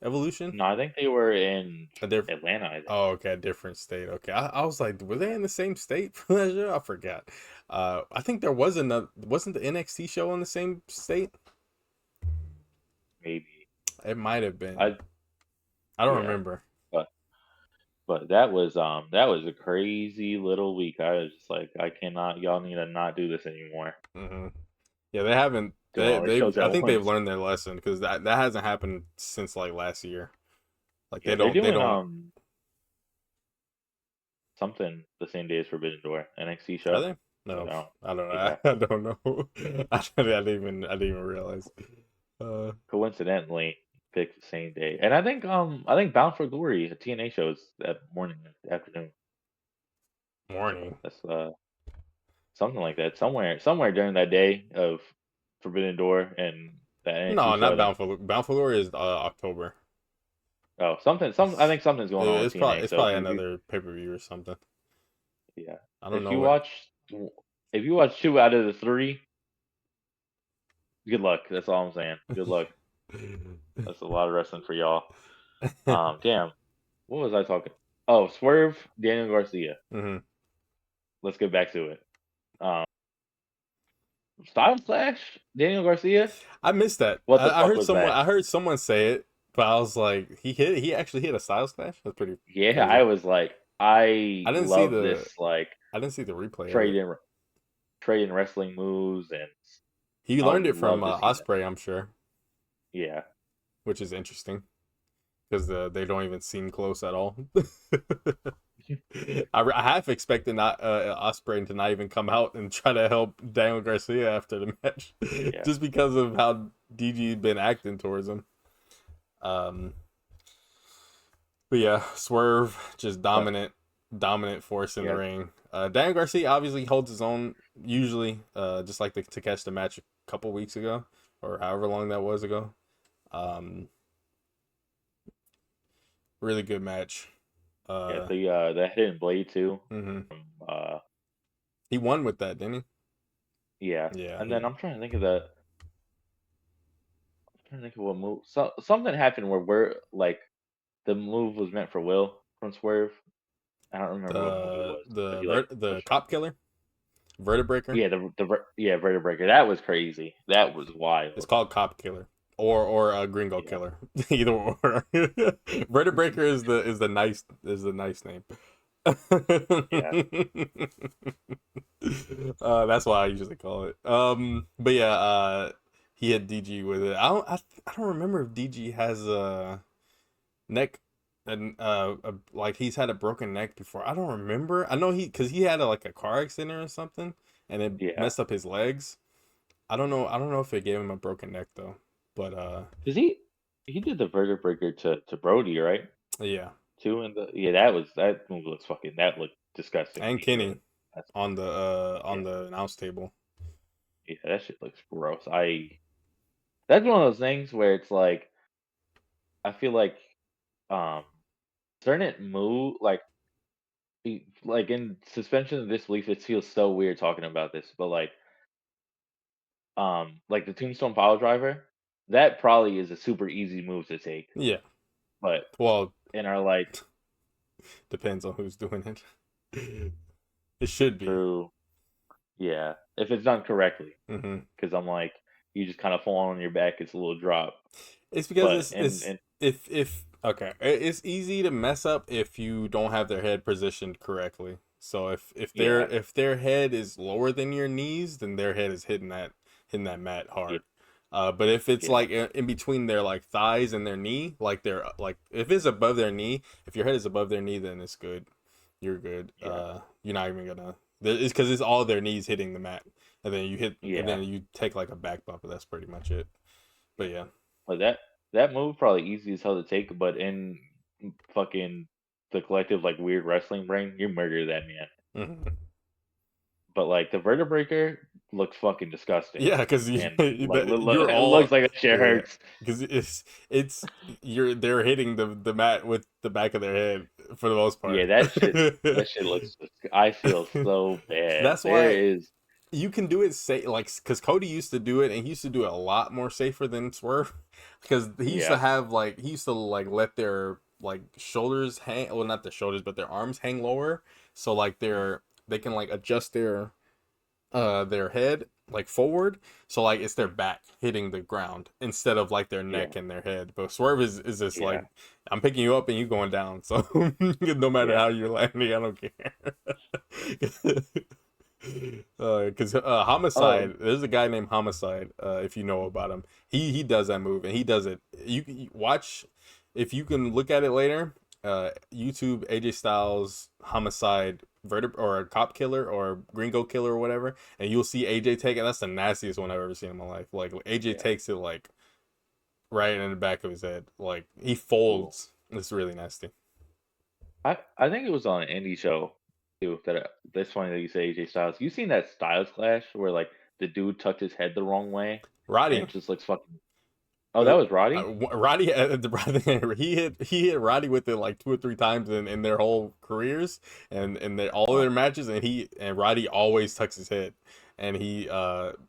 Evolution. no, I think they were in A diff- Atlanta. I think Oh, okay, a different state. Okay, I was like, were they in the same state for that show? I forgot. I think there was another. Wasn't the NXT show in the same state? maybe It might have been. I I don't yeah, remember. but that was a crazy little week. I was just like, I cannot. Y'all need to not do this anymore. Hmm. Yeah, they haven't. Doing all the They. shows I at think they've once. learned their lesson because that hasn't happened since like last year. Like Yeah, they're they doing don't. something the same day as Forbidden Door NXT Are show. they? No, But I don't know. yeah, I don't know. I didn't even realize. coincidentally picked the same day. And I think Bound for Glory, a TNA show is that morning, afternoon. So Morning. that's something like that. Somewhere during that day of Forbidden Door and that No, NXT show. not I think Bound for Glory is October. I think something's going on with TNA. It's So probably if you another pay per view or something. yeah, I don't if know you what. watch if you watch 2 out of the 3, good luck. That's all I'm saying. Good luck. That's a lot of wrestling for y'all. Damn. What was I talking? Oh, Swerve, Daniel Garcia. Hmm. Let's get back to it. Um, Style Clash, Daniel Garcia. I missed that. What the fuck was that? I heard someone say it, but I was like, he actually hit a Styles Clash. That's pretty Yeah, crazy. I was like, I I didn't see love the this like I didn't see the replay of it. trading trading wrestling moves, and He I would learned it from love to see that. Ospreay, I'm sure, Yeah, which is interesting because they don't even seem close at all. I half expected not Ospreay to not even come out and try to help Daniel Garcia after the match, yeah, just because of how DG been acting towards him. Um, but yeah, Swerve just but dominant force in the yeah, ring. Daniel Garcia obviously holds his own usually, just like to catch the match a couple weeks ago or however long that was ago. Um, really good match. yeah. Uh, The hidden blade too. mhm. From, He won with that, didn't yeah, he? Yeah, and then I'm trying to think of what move. Something happened where we're like the move was meant for Will from Swerve. I don't remember what move it was, but he like the pushed him. cop killer, vertebreaker. Yeah, yeah, vertebraker. That was crazy. That was It's wild. called cop killer or a gringo Yeah, killer. Either or. Vertebreaker is the nice name. yeah, That's why I usually call it. But yeah, he had DG with it. I don't remember if DG has a neck and like he's had a broken neck before. I don't remember. I know because he had like a car accident or something and it yeah. messed up his legs. I don't know if it gave him a broken neck though. But Cause he did the vertebraker to Brody, right? yeah. Too, and that move looks fucking that looked disgusting when And he did Kenny it. That's on yeah, the announce table. yeah, that shit looks gross. That's one of those things where it's like I feel like um certain move like in suspension of disbelief, it feels so weird talking about this, but like the Tombstone Power Driver, that probably is a super easy move to take, Yeah. but Well, in our like depends on who's doing it. It should be. true, yeah, if it's done correctly, Hmm. because I'm like you just kind of fall on your back, it's a little drop, It's because but and it's and if okay, it's easy to mess up if you don't have their head positioned correctly. So yeah, if their head is lower than your knees, then their head is hitting that mat yeah, hard. But if it's yeah, like in between their like thighs and their knee, like they're like if it's above their knee, if your head is above their knee, then it's good. You're good. yeah, You're not even gonna. It's because it's all their knees hitting the mat, and then and yeah, then you take like a back bump. But that's pretty much it. But yeah. but that move probably easy as hell to take, but in fucking the collective like weird wrestling brain, you murder that man. Mhm. But like the Vertebreaker looks fucking disgusting, Yeah, because and like you're it all looks like that shit yeah, hurts. because it's they're hitting the mat with the back of their head for the most Yeah, part. that shit looks. I feel so bad. That's There why is. you can do it safe, like because Cody used to do it, and he used to do it a lot more safer than Swerve, because Yeah, he used to like let their like shoulders hang, well not their shoulders, but their arms hang lower, so like they can like adjust their head like forward, so like it's their back hitting the ground instead of like their yeah, neck and their head. But Swerve is just yeah, like, I'm picking you up and you going down, so no matter yeah. how you're landing, I don't care. Because Oh, Homicide, there's a guy named Homicide. If you know about him, he does that move, and he does it. You watch, if you can look at it later. YouTube AJ Styles Homicide or a cop killer or Gringo killer or whatever, and you'll see AJ take it. That's the nastiest one I've ever seen in my life. Like AJ yeah. takes it like right in the back of his head. Like he Ooh. folds. It's really nasty. I think it was on an indie show too. That's funny that you say AJ Styles. You seen that Styles Clash where like the dude tucked his head the wrong way and Roddy, it just looks fucking. Oh, that was Roddy. Roddy, he hit Roddy with it like 2 or 3 times in their whole careers and all of Uh, their matches, and Roddy always tucks his head, and he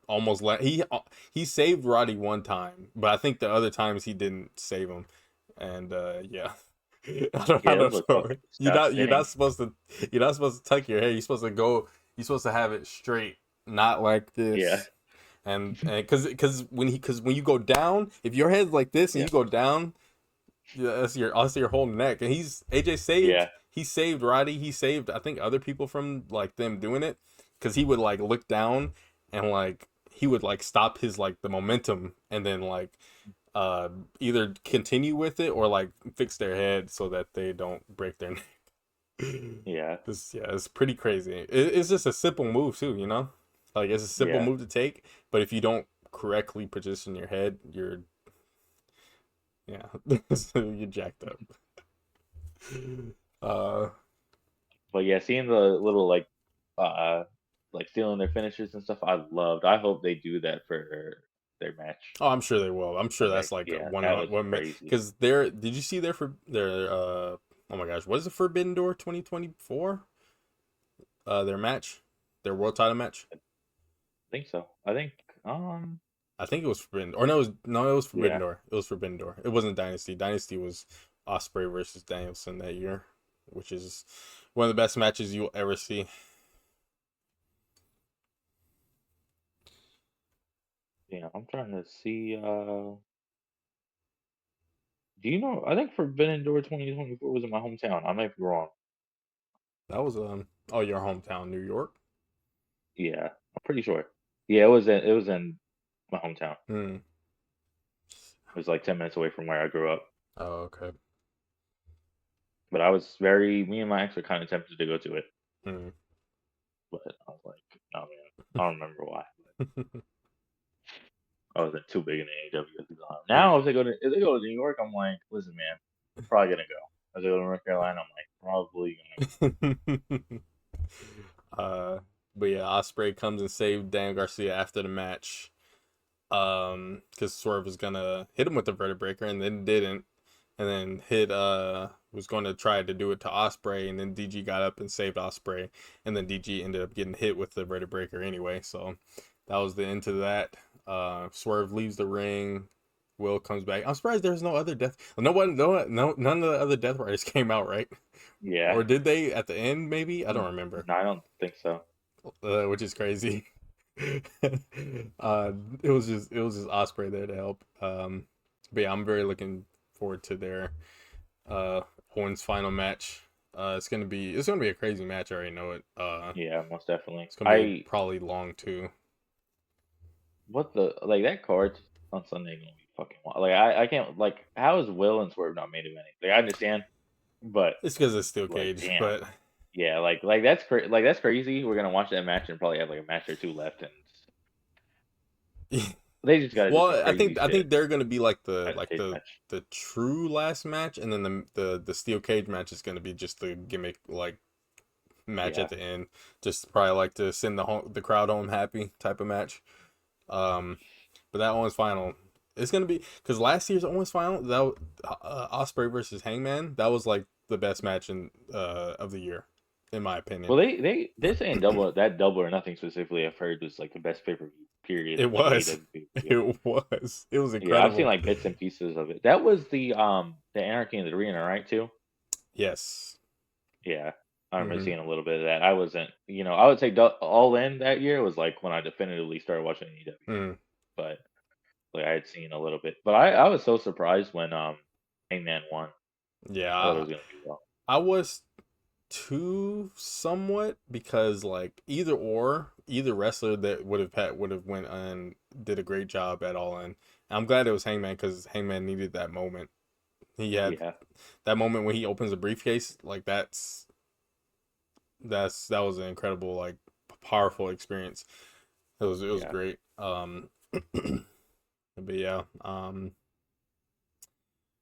almost let he saved Roddy one time, but I think the other times he didn't save him, and yeah. I yeah, it don't looked know. fucking You're not disgusting. supposed to tuck your hair. You're supposed to have it straight, not like Yeah, this. And because when you go down, if your head's like this and yeah, you go down, yeah, that's your whole neck. And AJ yeah, he saved Roddy. He saved, I think, other people from like them doing it, because he would like look down and like he would like stop his like the momentum, and then like uh either continue with it or like fix their head so that they don't break their neck. yeah, It's pretty crazy. It's just a simple move too, you know? Like it's a simple yeah. move to take, but if you don't correctly position your head, yeah, you're jacked up. Uh But yeah, seeing the little uh like stealing their finishes and stuff, I loved. I hope they do that for their match. oh, I'm sure they will. I'm sure When they, that's like a yeah, one that on was one, crazy. because they're did you see their oh my gosh, what is the Forbidden Door 2024? Their match, their world title match. I think so. I think I think it was Forbidden, or no, it was Forbidden yeah. Door. It was Forbidden Door. It wasn't Dynasty. Dynasty was Ospreay versus Danielson that year, which is one of the best matches you'll ever see. Yeah, I'm trying to see do you know I think Forbidden Door 2024 was in my hometown. I might be wrong. That was oh, your hometown, New York. Yeah, I'm pretty sure. Yeah, it was in my hometown. Hmm. It was like 10 minutes away from where I grew up. Oh, okay. But I was very me and my ex were kind of tempted to go to it, Hmm. but I was like, no man, I don't remember why. I wasn't too big in AEW at the time. Now, if they go to New York, I'm like, listen, man, probably gonna go. If they go to North Carolina, I'm like, probably gonna go. uh, but yeah, Osprey comes and saved Dan Garcia after the match. Because Swerve was gonna hit him with the vertebraker and then didn't, and then was going to try to do it to Osprey, and then DG got up and saved Osprey, and then DG ended up getting hit with the vertebraker anyway. So that was the end to that. Swerve leaves the ring. Will comes back. I'm surprised there's no other death. No, none of the other Death Riders came out, right? Yeah, Or did they at the end? Maybe I don't remember. no, I don't think so. Which is crazy. uh, it was just Osprey there to help. But yeah, I'm very looking forward to their uh Owens final match. It's gonna be a crazy match. I already know it. Yeah, most definitely. It's gonna be probably long too. What the like that card on Sunday gonna be fucking wild. Like I can't like how is Will and Swerve not made of anything? Like I understand, but It's because it's steel like cage, damn. but Yeah, like that's crazy. We're gonna watch that match and probably have like a match or two left, and They just gotta do some Well, crazy I shit think they're gonna be like at a cage match. the true last match, and then the steel cage match is gonna be just the gimmick like match Yeah. at the end. Just probably like to send the crowd home happy type of match. Um, but that Owens final, it's gonna be because last year's Owens final Ospreay versus Hangman, that was like the best match in of the year, in my opinion. Well, they're saying double or nothing specifically. I've heard was like the best pay per view period It of was, AEW pay-per-view. it was Yeah, I've seen incredible. like bits and pieces of it. That was the Anarchy in the Arena, right? Too. Yes. Yeah, I remember Hmm. seeing a little bit of that. I wasn't, I would say All In that year was like when I definitively started watching AEW. Mm. But like I had seen a little bit. But I was so surprised when Hangman won. I thought it Yeah, was gonna do well. I was too somewhat because like either wrestler that would have went and did a great job at All In. I'm glad it was Hangman because Hangman needed that moment. He had Yeah, that moment when he opens the briefcase. Like that was an incredible like powerful experience. It was yeah. great. But yeah.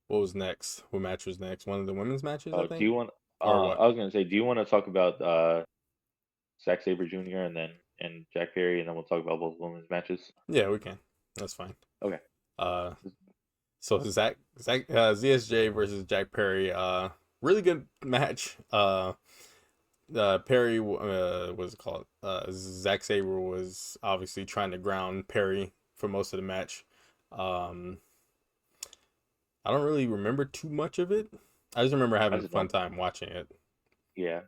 What was next? What match was next? One of the women's matches, I Do think, you want? or what? I was gonna say, do you want to talk about Zack Saber Jr. and Jack Perry, and then we'll talk about both women's matches. Yeah, we can. That's fine. Okay. Uh, so ZSJ versus Jack Perry. Really good match. Perry was it called? Zack Sabre was obviously trying to ground Perry for most of the match. Um, I don't really remember too much of it. I just remember I having a just fun don't. time watching it. Yeah.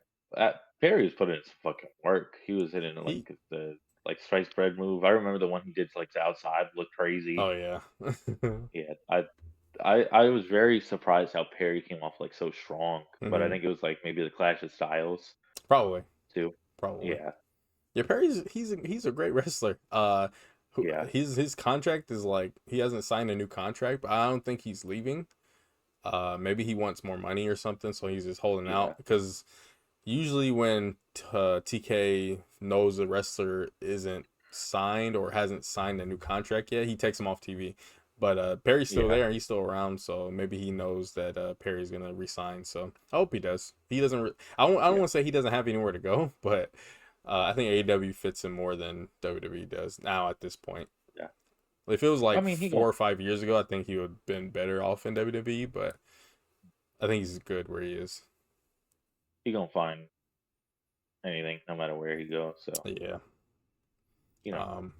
Perry was putting in some fucking work. He was hitting He, like the sliced bread move. I remember the one he did like to outside looked oh crazy. yeah, Yeah. I was very surprised how Perry came off like so strong, but I hmm, think it was like maybe the clash of styles probably, too. probably. Yeah. Yeah, Perry's he's a great wrestler. Yeah. His contract is like he hasn't signed a new contract, but I don't think he's leaving. Maybe he wants more money or something, so he's just holding Yeah. out. Because usually when TK knows a wrestler isn't signed or hasn't signed a new contract yet, he takes him off TV. But Perry's still Yeah. there and he's still around, so maybe he knows that Perry's gonna resign. So I hope he does. He doesn't. I don't Yeah. want to say he doesn't have anywhere to go, but I think AEW fits him more than WWE does now at this point. Yeah. If it was I like mean, 4 or 5 years ago, I think he would have been better off in WWE, but I think he's good where he is. he gonna find anything no matter where he goes. So Yeah. you know. Um.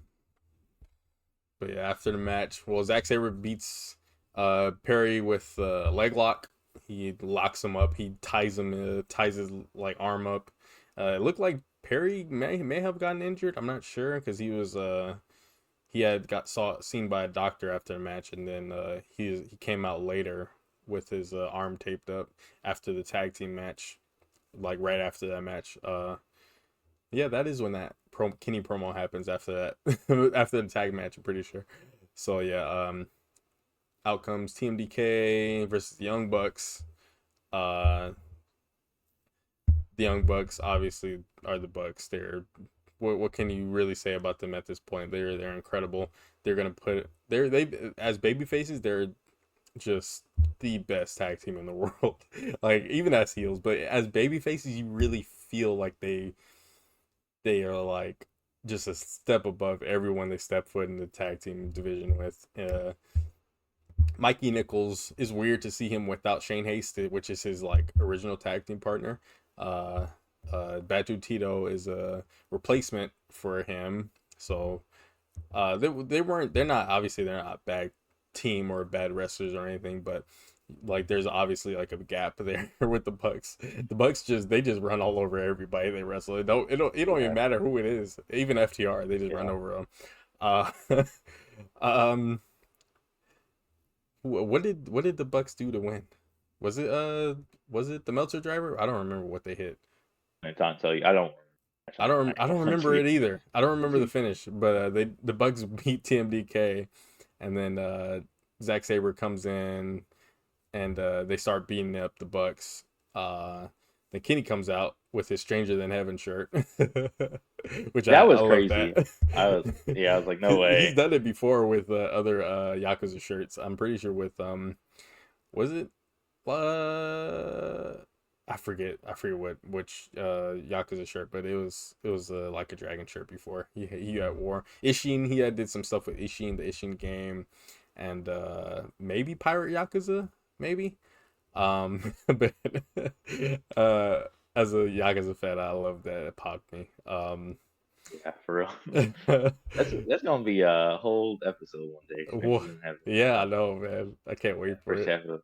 But yeah, after the match, well, Zack Sabre beats Perry with a leg lock. He locks him up. He ties his like arm up. It looked like Perry may have gotten injured. I'm not sure because he had got seen by a doctor after the match, and then he came out later with his arm taped up after the tag team match, like right after that match. Yeah, that is when that Kenny promo happens after that after the tag match. I'm pretty sure. So yeah, outcomes TMDK versus the Young Bucks. Uh, the Young Bucks obviously are the Bucks. What can you really say about them at this point? They're incredible. They're gonna put they as baby faces. They're just the best tag team in the world. Like even as heels, but as baby faces, you really feel like they are like just a step above everyone they step foot in the tag team division with. Mikey Nichols is weird to see him without Shane Hasty, which is his like original tag team partner. Uh, Batu Tito is a replacement for him. So they're not obviously they're not a bad team or bad wrestlers or anything, but like there's obviously like a gap there with the Bucks. The Bucks they just run all over everybody they wrestle. It don't even Yeah. matter who it is. Even FTR they just run Yeah. over them. Uh, um, what did the Bucks do to win? Was it was it the Meltzer driver? I don't remember what they hit. And Tom tell you, I don't I don't remember honestly. it either. I don't remember the finish, but the Bucks beat TMDK, and then Zack Sabre comes in and they start beating up the Bucks. Uh, Then Kenny comes out with his Stranger Than Heaven shirt, which That I was love crazy. that. I was like, no He's way. done it before with other Yakuza shirts. I'm pretty sure with was it uh I forget which Yakuza shirt, but it was like a dragon shirt before. He had wore Ishin. He had did some stuff with Ishin, the Ishin game, and maybe Pirate Yakuza, maybe. But uh, as a Yakuza fan, I love that it popped me. Yeah, for real. That's gonna be a whole episode one day. Stranger Wha- Than Heaven. yeah, I know, man. I can't Yeah, wait for first it. half of.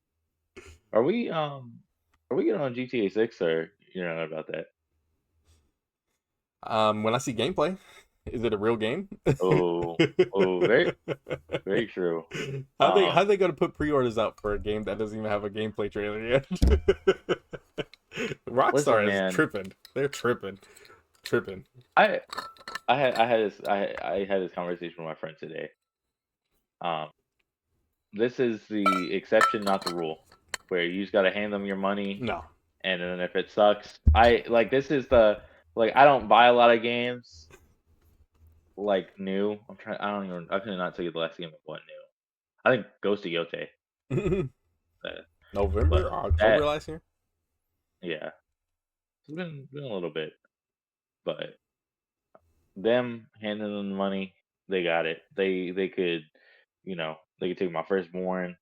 Are we are we getting on GTA 6 or you're not about that? When I see gameplay, is it a real game? Oh, oh, very true. How they gonna put pre-orders out for a game that doesn't even have a gameplay trailer yet? Listen, Rockstar is man, tripping. They're tripping. I I had this conversation with my friend today. Um, this is the exception, not the rule, where you just gotta hand them your money, No. and then if it sucks, I like this is the like I don't buy a lot of games like new. I don't even. I could not tell you the last game I bought new. I think Ghost of Yote. Uh, November but or October that, last year? yeah, it's been a little bit. But them handing them the money, they got it. They could, they could take my firstborn.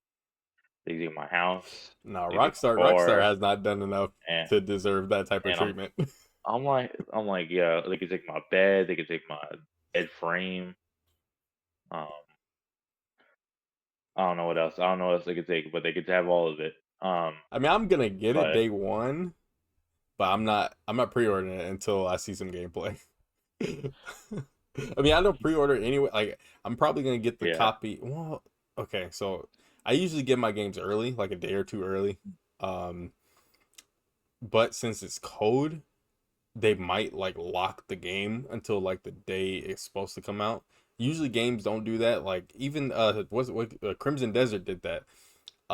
They could take my house. No, They could take my Rockstar car. has not done enough And to deserve that type of and treatment. I'm like, yeah. They could take my bed. They could take my bed frame. Um, I don't know what else. I don't know what else they could take, but they could have all of it. I mean, I'm gonna get it But day one, but I'm not pre-ordering it until I see some gameplay. I mean, I don't pre-order anyway. Like, I'm probably gonna get the yeah, copy. Well, okay, so I usually get my games early, like a day or two early. Um, but since it's code, they might like lock the game until like the day it's supposed to come out. Usually games don't do that. Like even what Crimson Desert did that.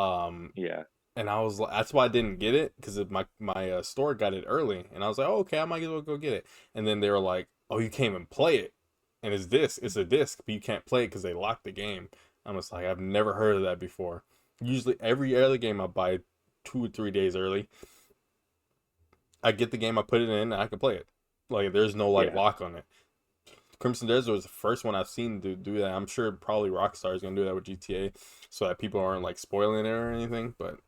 Um, yeah, and I was like, that's why I didn't get it because my store got it early, and I was like, oh, okay, I might as well go get it. And then they were like, oh, you can't even play it, and it's a disc, but you can't play it because they locked the game. I'm just like, I've never heard of that before. Usually every other game I buy 2 or 3 days early. I get the game, I put it in, and I can play it. Like there's no like yeah, lock on it. Crimson Desert was the first one I've seen to do that. I'm sure probably Rockstar is gonna do that with GTA, so that people aren't like spoiling it or anything. But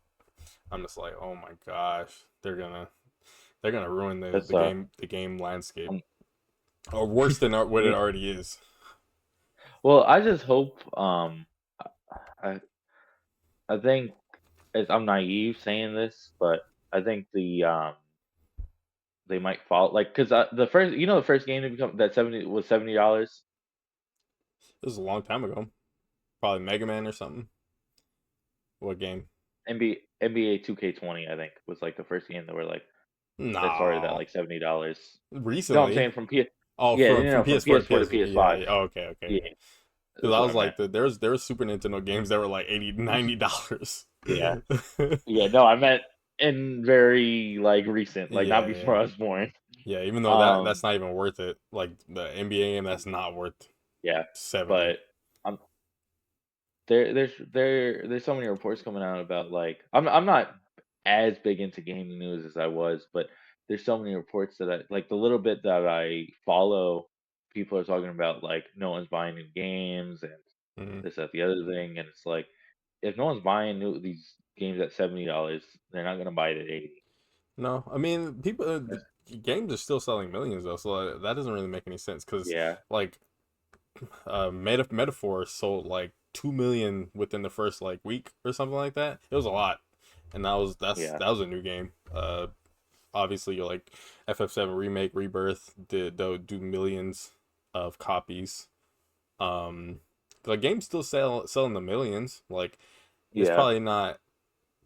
I'm just like, oh my gosh, they're gonna ruin that's the game landscape, um, or worse than what it yeah. already is. Well, I just hope. I I think I'm naive saying this, but I think they might follow like because the first the first game to become that 70 was $70. This was a long time ago, probably Mega Man or something. What game? NBA 2K20 I think was like the first game that were like that started at No, like $70. No, I'm recently. saying from Oh, yeah, from from PS4 to PS4 to PS. Yeah, PS5. yeah. Oh, okay, Yeah, okay. Because that's I what was I meant. like, there was Super Nintendo games that were like 80, $90. Yeah, yeah. No, I meant in very like recent, like not Yeah, before yeah. I was born. Yeah, even though that's Um, not even worth it. Like the NBA game, that's not worth yeah, 70. but. I'm there's so many reports coming out about like I'm not as big into gaming news as I was, but there's so many reports that I like the little bit that I follow, people are talking about like no one's buying new games and Mhm. this, that, the other thing, and it's like if no one's buying these games at $70, they're not gonna buy it at 80. No, I mean, the games are still selling millions though, so that doesn't really make any sense because Yeah, like Metaphor sold like 2 million within the first like week or something like that. It was a lot, and yeah, that was a new game. Obviously, you're like FF7 remake Rebirth did they'll do millions of copies. The game's still selling the millions. Like it's yeah, probably not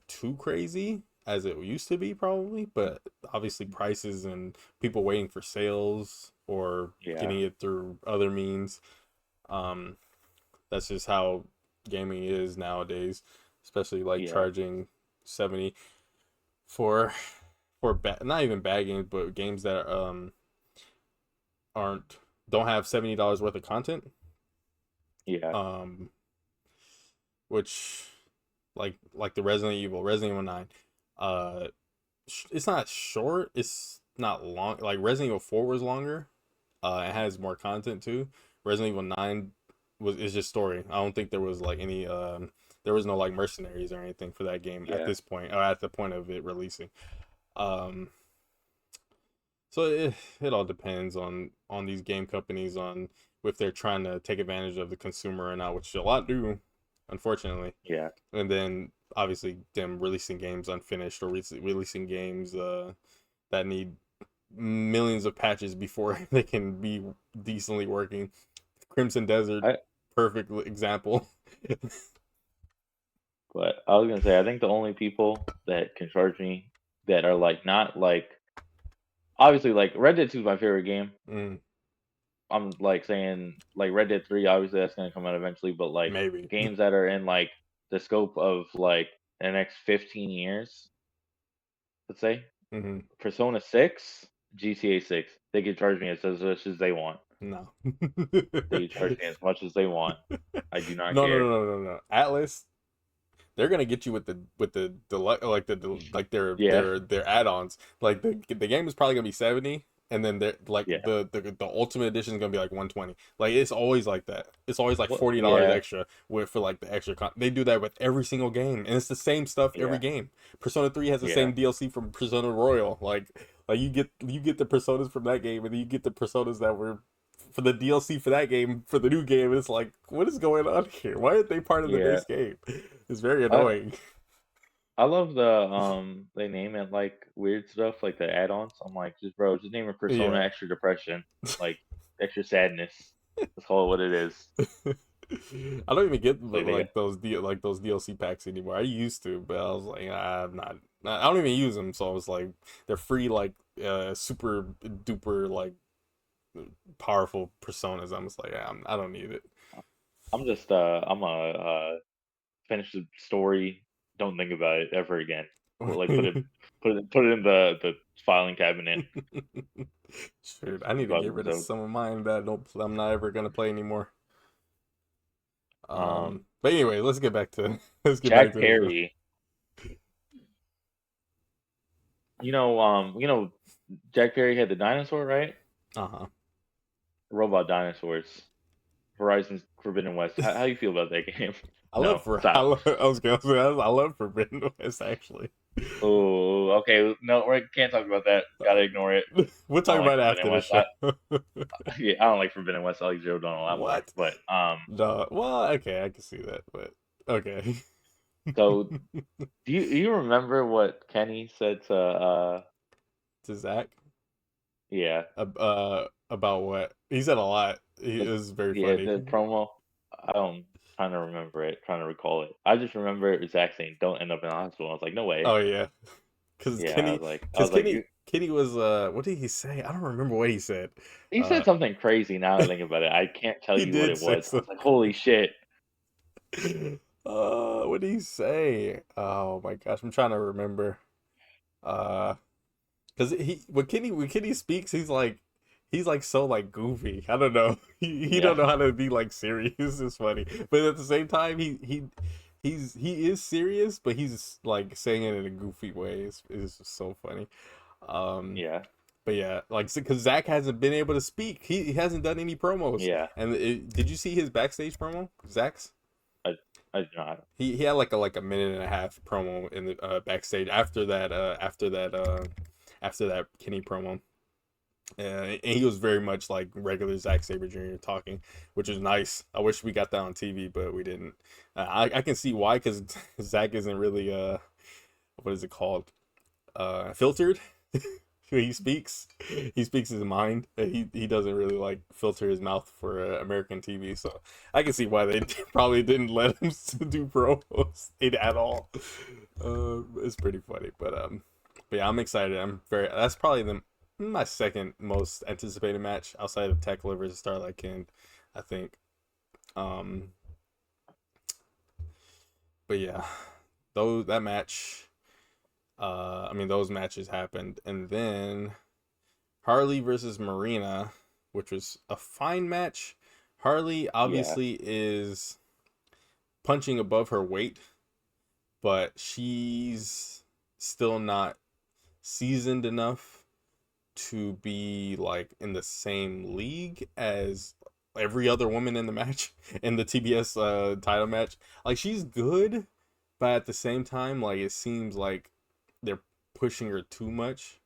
too crazy as it used to be probably, but obviously prices and people waiting for sales or yeah, getting it through other means. Um, that's just how gaming is nowadays, especially like yeah, charging 70 for for not even bad games, but games that aren't don't have $70 worth of content. Yeah, Um, which like the Resident Evil 9. Uh, it's not short. It's not long. Like Resident Evil 4 was longer. It has more content too. Resident Evil 9 is just story. I don't think there was like any there was no like mercenaries or anything for that game at yeah, this point or at the point of it releasing. Um, so it all depends on these game companies on if they're trying to take advantage of the consumer or not, which a lot do, unfortunately. yeah, And then obviously them releasing games unfinished or releasing games that need millions of patches before they can be decently working. Crimson Desert, I perfect example. but I was gonna say I think the only people that can charge me that are like not like obviously like Red Dead 2 is my favorite game. Mm, I'm like saying like Red Dead 3, obviously that's gonna come out eventually, but like maybe. games that are in like the scope of like the next 15 years, let's say Hmm. Persona 6, GTA 6, they can charge me as much as they want. No. They can charge me as much as they want. I do not No, no, care. no, no, no, no. Atlas, they're gonna get you with the like like Yeah, their add-ons. Like the game is probably gonna be 70, and then they're like yeah. the ultimate edition is gonna be like 120. Like it's always like that. It's always like Well, $40 yeah, extra with for like the extra they do that with every single game, and it's the same stuff every yeah, game. Persona 3 has the yeah. same DLC from Persona Royal. Like you get the personas from that game, and then you get the personas that were for the DLC for that game for the new game. It's like, what is going on here? Why aren't they part of the Yeah. base game? It's very I annoying. I love the they name it like weird stuff like the add-ons. I'm like, just bro, just name it Persona Yeah. Extra Depression, like extra sadness. Let's call it what it is. I don't even get Like they got like those DLC packs anymore. I used to, but I was like, I'm not. I don't even use them, so I was like, they're free, like super duper like powerful personas. I'm just like, yeah, I don't need it. I'm just I'm a finish the story. Don't think about it ever again. Like put it in the filing cabinet. Shoot, I need to Five get rid of episodes. some of mine that I'm not ever gonna play anymore. Um, But anyway, let's get back to let's get back Jack to this. Perry. Jack Perry had the dinosaur, right? Uh Robot dinosaurs. Horizon Forbidden West. How you feel about that game? huh. No, stop. I was gonna say I love Forbidden West actually. Oh, okay. No, we can't talk about that. Gotta ignore it. We'll I talk don't like about it Forbidden after the West. show. Yeah, I don't like Forbidden West. I like Zero Dawn a lot more. What? But No. Well, okay, I can see that, but okay. so do you remember what Kenny said to To Zach, yeah about what he said a lot. It the was very yeah funny. the promo? I don't trying to remember it, trying to recall it. I just remember Zach saying, "Don't end up in the hospital." I was like, "No way." Oh yeah, because Yeah, Kenny, I was like, you. Kenny was what did he say? I don't remember what he said. He said Uh, something crazy. Now that I think about it, I can't tell he you what did it say was. I was something. like, "Holy shit!" What did he say? Oh my gosh, I'm trying to remember. Uh, because when Kenny speaks, he's like so like goofy. I don't know. He Yeah, don't know how to be like serious. It's funny, but at the same time, he is serious, but he's like saying it in a goofy way. It's just so funny. Um, yeah, but yeah, like because Zach hasn't been able to speak. He hasn't done any promos. yeah. And did you see his backstage promo? Zach's. I I do not. He had like a minute and a half promo in the backstage after that Kenny promo. And he was very much like regular Zack Sabre Jr. talking, which is nice. I wish we got that on TV, but we didn't. I can see why, because Zack isn't really what is it called, filtered. When he speaks his mind. He doesn't really like filter his mouth for American TV, so I can see why they probably didn't let him do promos at all. It's pretty funny, but yeah, I'm excited. I'm very. That's probably my second most anticipated match outside of Tekla versus Starlight Kid, I think. Um, but yeah, though that match, I mean, those matches happened, and then Harley versus Marina, which was a fine match. Harley Yeah. obviously is punching above her weight, but she's still not seasoned enough to be like in the same league as every other woman in the match in the TBS title match. Like she's good, but at the same time, like it seems like they're pushing her too much.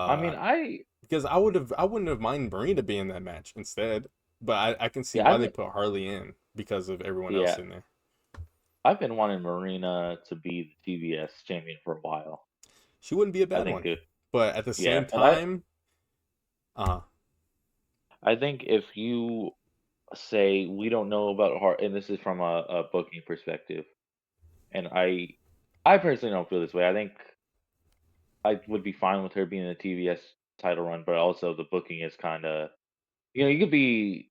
I Uh, mean, I because I wouldn't have minded Marina being in that match instead, but I can see yeah, why they put Harley in because of everyone else yeah, in there. I've been wanting Marina to be the TBS champion for a while. She wouldn't be a I bad think one, it, but at the yeah, same and I time, I think if you say we don't know about Hart, and this is from a booking perspective, and I personally don't feel this way. I think I would be fine with her being in the TBS title run, but also the booking is kind of, you could be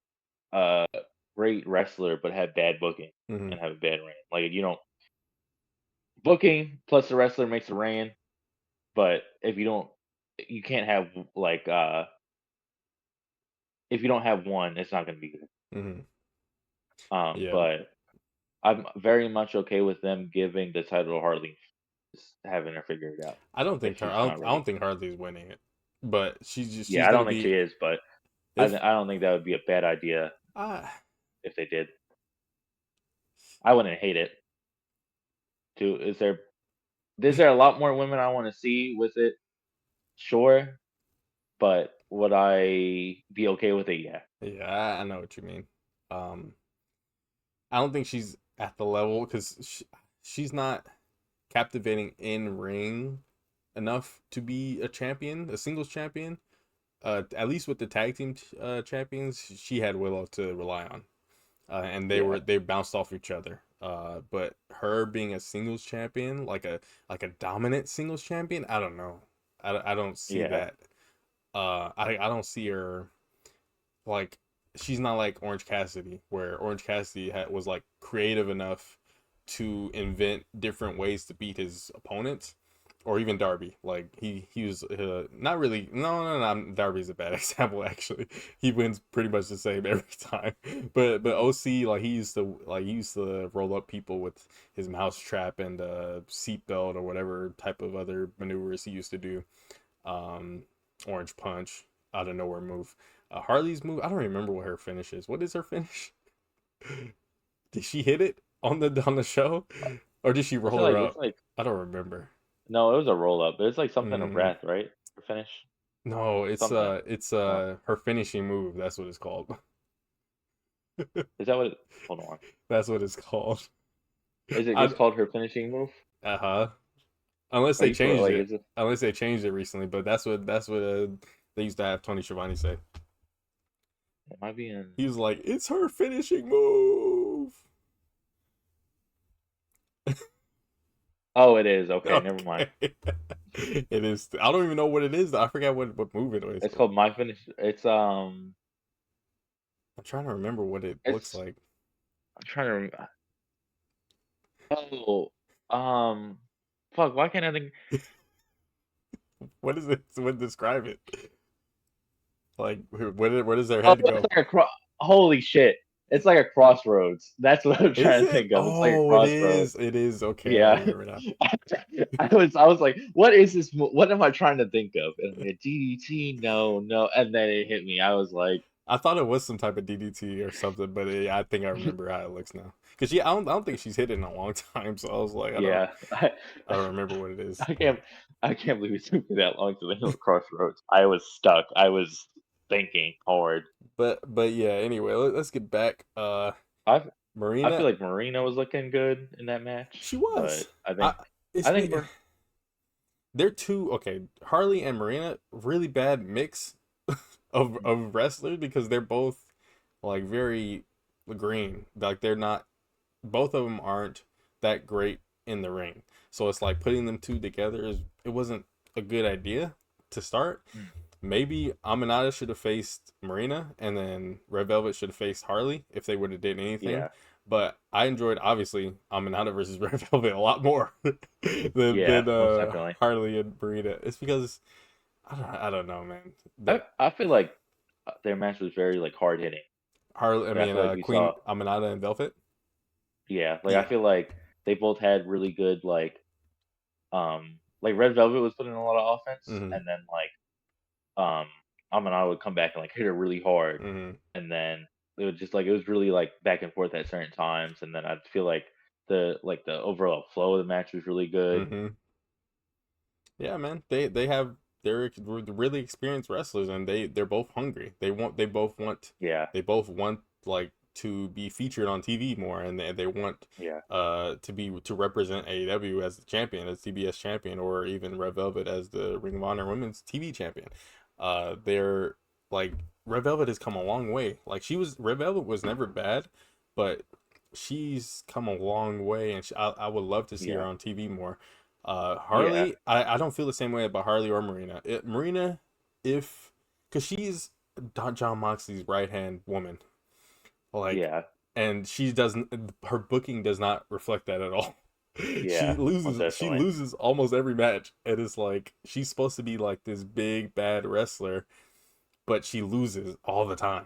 a great wrestler but have bad booking mm-hmm, and have a bad reign. Like you don't booking plus the wrestler makes a reign, but if you don't, you can't have like if you don't have one, it's not going to be good. mm-hmm. Yeah, But I'm very much okay with them giving the title to Harley, just having her figure it out if she's not I don't ready. think Harley's winning it, but she's Yeah, I gonna don't think be she is, but if I don't think that would be a bad idea I if they did. I wouldn't hate it. Too, is there a lot more women I want to see with it? Sure, but would I be okay with it? Yeah, yeah I know what you mean. Um, I don't think she's at the level because she's not captivating in ring enough to be a champion, a singles champion. At least with the tag team champions, she had Willow to rely on, and yeah, they bounced off each other. But her being a singles champion, like a dominant singles champion, I don't know. I don't see yeah, that. I don't see her like she's not like Orange Cassidy, where Orange Cassidy was like creative enough to invent different ways to beat his opponents, or even Darby. Like he was not really no Darby's a bad example actually. He wins pretty much the same every time. But OC he used to roll up people with his mouse trap and seatbelt or whatever type of other maneuvers he used to do. Um, Orange Punch out of nowhere move. Harley's move, I don't remember what her finish is. What is her finish? Did she hit it on the show, or did she roll her it's up? like I don't remember. no, it was a roll up. It's like something of Mm, wrath, right? For finish no, something. it's No, her finishing move. That's what it's called. is that what? Hold on. That's what it's called. Is it I just called her finishing move? uh-huh. Unless Are they you for changed like? it. Is it? Unless they changed it recently, but that's what they used to have Tony Schiavone say. Am I being? He was like, "It's her finishing move." Oh, it is. Okay, never mind. Okay. It is. I don't even know what it is. I forgot what move it is. It's called my finish. I'm trying to remember what it looks It's like. I'm trying to. Oh, fuck. Why can't I think? What is it? What describe it? Like where does their Oh, head it's go? like a holy shit! It's like a crossroads. That's what I'm Is trying to it? think of. It's like a Oh, it crossroad. is. It is. Okay, I Yeah. remember now. I was like, what is this? What am I trying to think of? And I'm like, DDT, no, no. And then it hit me. I was like, I thought it was some type of DDT or something, but I think I remember how it looks now. Cause I don't think she's hit it in a long time. So I was like, yeah. I don't remember what it is. I can't I can't believe it took me that long to think of Crossroads. I was stuck. I was thinking hard. But yeah. Anyway, let's get back. I I feel Marina, like Marina was looking good in that match, she but was. I it's I think Mar- they're two okay. Harley and Marina, really bad mix of wrestlers because they're both like very green. Like they're not both of them aren't that great in the ring. So it's like putting them two together is it wasn't a good idea to start. Mm, Maybe Aminata should have faced Marina and then Red Velvet should have faced Harley if they would have did anything. yeah. But I enjoyed, obviously, Aminata versus Red Velvet a lot more Yeah, than most definitely. Harley and Marina. It's because I don't know, man. I That I feel like their match was very like hard hitting. Harley, I Like I mean, feel like we Queen saw, Aminata and Velvet. yeah, like I Yeah. feel like they both had really good like Red Velvet was putting in a lot of offense, Mm-hmm. and then um Amanai would come back and like hit her really hard, Mm-hmm. and then it was just like it was really like back and forth at certain times, and then I feel like the overall flow of the match was really good. Mm-hmm. Yeah, man. They're really experienced wrestlers, and they're both hungry. Yeah, they both want like to be featured on TV more, and they want yeah, to represent AEW as the champion, as TBS champion, or even Red Velvet as the Ring of Honor Women's TV champion. They're like Red Velvet has come a long way. Like Red Velvet was never bad, but she's come a long way, and I would love to see her yeah, on TV more. yeah, Harley, I don't feel the same way about Harley or Marina. Marina, if because she's John Moxley's right hand woman, like, yeah, and she doesn't. Her booking does not reflect that at all. She yeah, most loses. She definitely. loses almost every match, and it's like she's supposed to be like this big bad wrestler, but she loses all the time.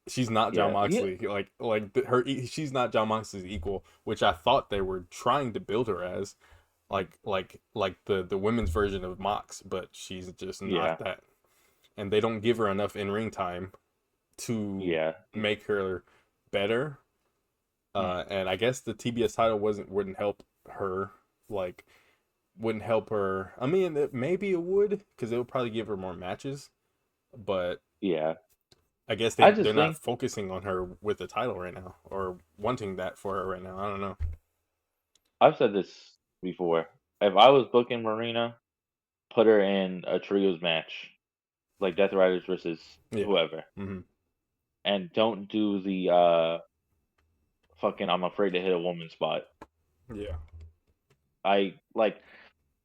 She's not John Yeah, yeah, Moxley. She's not John Moxley's equal, which I thought they were trying to build her as, like the women's version of Mox, but she's just yeah, not that. And they don't give her enough in ring time to yeah. make her better. Mm, And I guess the TBS title wouldn't help her, like wouldn't help her. I mean, maybe it would because it would probably give her more matches, but yeah. I guess I they're just not think focusing on her with the title right now or wanting that for her right now. I don't know. I've said this before. If I was booking Marina, put her in a trios match, like Death Riders versus Yeah. whoever, Hmm. and don't do the fucking I'm afraid to hit a woman spot. Yeah. I like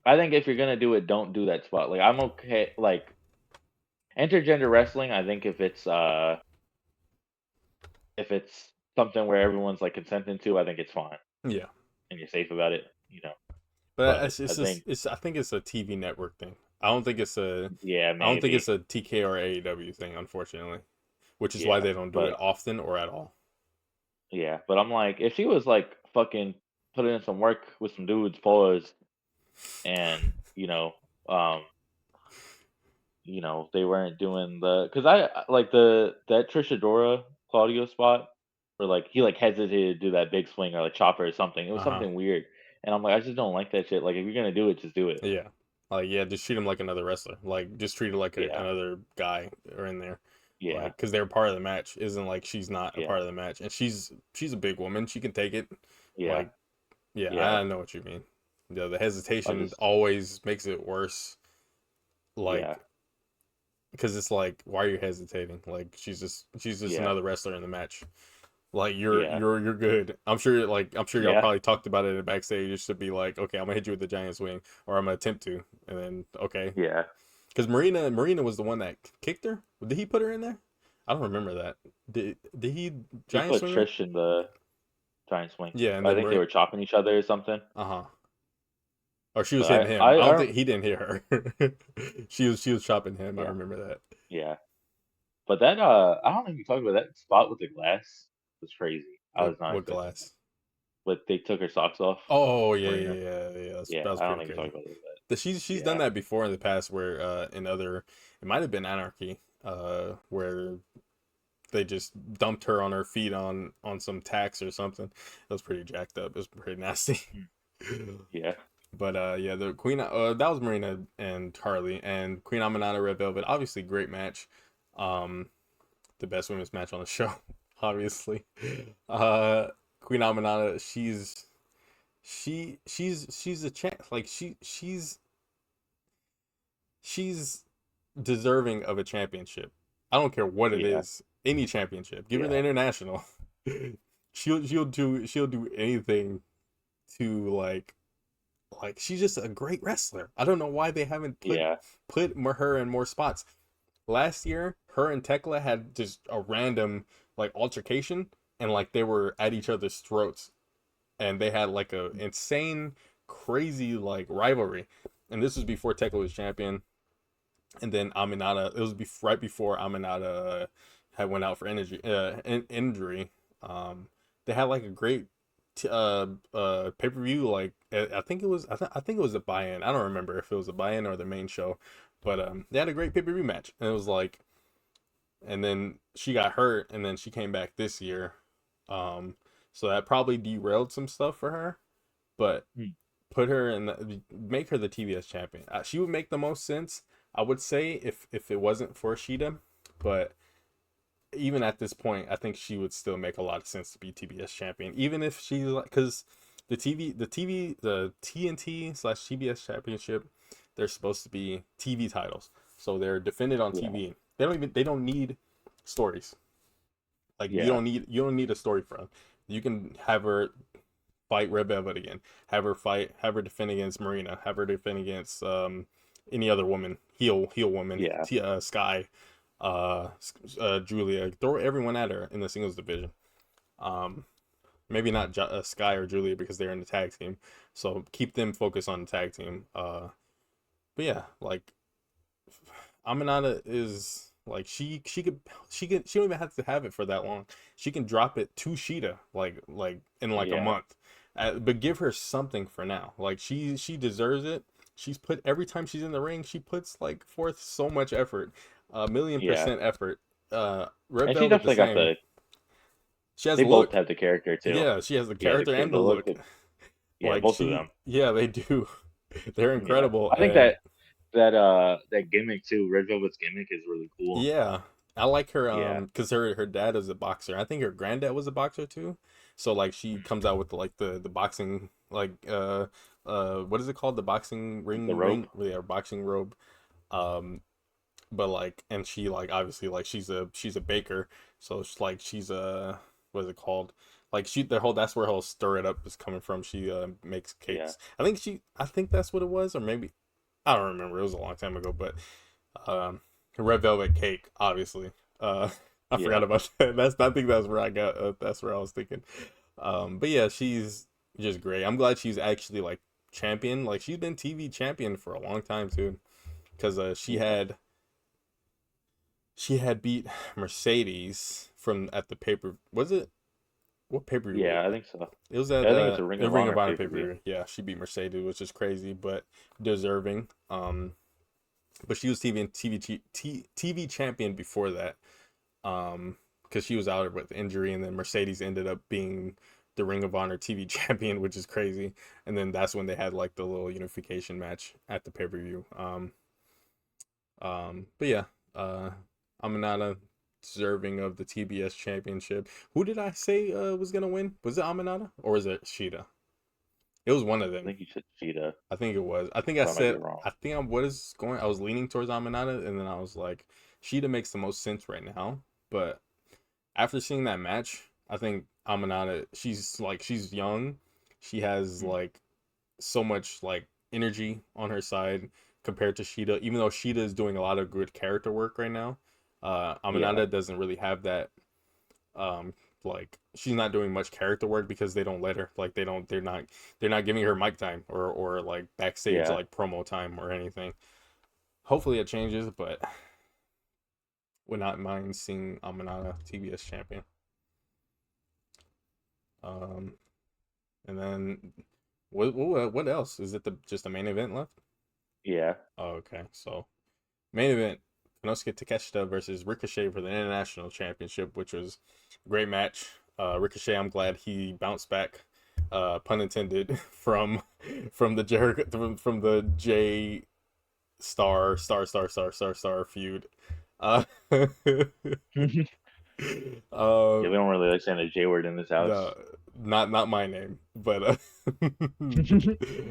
I think if you're gonna do it, don't do that spot. Like I'm okay like intergender wrestling, I think if it's something where everyone's like consenting to, I think it's fine Yeah. and you're safe about it. But But it's I just think it's I think it's a TV network thing. I don't think it's a yeah, I don't think maybe. it's a TK or AEW thing, unfortunately, which is why Yeah. they don't do it But often or at all. yeah, but I'm like, if she was like fucking putting in some work with some dudes, pause, and um, they weren't doing because like that Trisha Dora Claudio spot where like he like hesitated to do that big swing or like chopper or something. It was Uh-huh. something weird, and I'm like, I just don't like that shit. Like if you're gonna do it, just do it. Yeah. Like, yeah, just treat him like another wrestler. Like, just treat it like Yeah, another guy or in there. yeah, Like, because they're part of the match. Isn't like she's not a yeah, part of the match, and she's a big woman. She can take it. yeah, Like, yeah, yeah. I know what you mean. The I hesitation just always makes it worse. yeah, Like, because it's like, why are you hesitating? Like, she's just yeah, another wrestler in the match. Like, yeah, you're good. I'm sure y'all yeah, probably talked about it in backstage. Just to be like, okay, I'm gonna hit you with the giant swing, or I'm gonna attempt to, and then okay, yeah. because Marina was the one that kicked her. Did he put her in there? I don't remember that. Did he He giant put swing her? Trish in the giant swing. Yeah, and I then think they Marina. were chopping each other or something. Uh huh. Or she was But hitting him. I I don't don't. think he didn't hit her. She was chopping him. I Yeah, remember that. yeah. But that I don't think we talked about that spot with the glass was crazy. I was not What expecting that. glass? But they took her socks off, Oh yeah Marina. yeah yeah yeah. That Yeah, was I don't pretty think we crazy. talked about it. But She's done yeah, that before in the past, where in other it might have been Anarchy, where they just dumped her on her feet on some tacks or something. It was pretty jacked up. It was pretty nasty. mm, yeah, But yeah, the Queen that was Marina and Harley and Queen Aminata Red Velvet. Obviously, great match. Um, the best women's match on the show, obviously. Uh, Queen Aminata, she's a champ. Like she's deserving of a championship. I don't care what it yeah, is, any championship. Give her the yeah, international. She'll do anything to like she's just a great wrestler. I don't know why they haven't yeah, put her in more spots. Last year, her and Tekla had just a random like altercation, and like they were at each other's throats, and they had like a insane, crazy like rivalry. And this was before Tekla was champion, and then Aminata. It was right before Aminata had went out for injury. Um, they had like a great pay per view. Like I think it was I think it was a buy-in. I don't remember if it was a buy-in or the main show, but they had a great pay per view match, and it was like, and then she got hurt, and then she came back this year. Um, so that probably derailed some stuff for her, but Hmm. put her in make her the TBS champion. She would make the most sense, I would say, if it wasn't for Shida, but even at this point, I think she would still make a lot of sense to be TBS champion, even if she's like, because the TNT slash TBS championship, they're supposed to be TV titles, so they're defended on Yeah. TV. They don't need stories. Like Yeah. you don't need a story for them. You can have her fight Red Velvet again. Have her defend against Marina. Have her defend against any other woman, heel woman, Yeah. Sky, Julia. Throw everyone at her in the singles division. Um, maybe not Sky or Julia because they're in the tag team. So keep them focused on the tag team. But yeah, like Aminata is like she don't even have to have it for that long. She can drop it to Sheeta like in like a Yeah. month, but give her something for now. Like she deserves it. She's put every time she's in the ring, she puts like forth so much effort, a million Yeah. percent effort. Red And she Velvet the definitely got same. the. She has They the both look. have the character too. Yeah, she has the Yeah, character and the the look. look. Yeah, Like both of them. yeah, they do. They're Yeah, incredible, I think and that gimmick too, Red Velvet's gimmick is really cool. yeah, I like her Yeah. because her dad is a boxer. I think her granddad was a boxer too. So like she comes out with like the boxing like what is it called? The boxing The rope. yeah, boxing robe. Um but like and she like obviously like she's a baker. So it's like she's a what is it called? Like the whole that's where her whole stir it up is coming from. She makes Yeah. cakes. I think that's what it was, or maybe I don't remember. It was a long time ago, but um, red velvet cake, obviously. I Yeah. forgot about that. I think that's where I got. That's where I was thinking. But yeah, she's just great. I'm glad she's actually like champion. Like she's been TV champion for a long time too, because Yeah. she had beat Mercedes from at the paper. Was it what paper view was Yeah, I that? think so. It was at I think it's a Ring the of Ring of Honor Honor pay pay per per view. view. Yeah, she beat Mercedes, which is crazy, but deserving. But she was TV champion before that. Because she was out with injury, and then Mercedes ended up being the Ring of Honor TV champion, which is crazy. And then that's when they had like the little unification match at the pay per view. But yeah, Aminata deserving of the TBS championship. Who did I say was gonna win? Was it Aminata or was it Sheeta? It was one of I them. think you said Cheetah, I think it was. I think I but I might be said. wrong. I think I was going. I was leaning towards Aminata, and then I was like, Sheeta makes the most sense right now. But after seeing that match, I think Aminata. She's young. She has Mm. like so much like energy on her side compared to Sheeta. Even though Sheeta is doing a lot of good character work right now, Yeah. Aminata doesn't really have that like she's not doing much character work because they don't let her like they're not giving her mic time or like backstage Yeah. like promo time or anything. Hopefully it changes, but would not mind seeing Aminata TBS champion. um and then what else is it? The just the main event left? Yeah. Oh, okay, so main event, Konosuke Takeshita versus Ricochet for the international championship, which was a great match. Ricochet, I'm glad he bounced back, pun intended, from the from the J star feud. Uh, Yeah, uh, we don't really like saying the J word in this no, house. not my name, but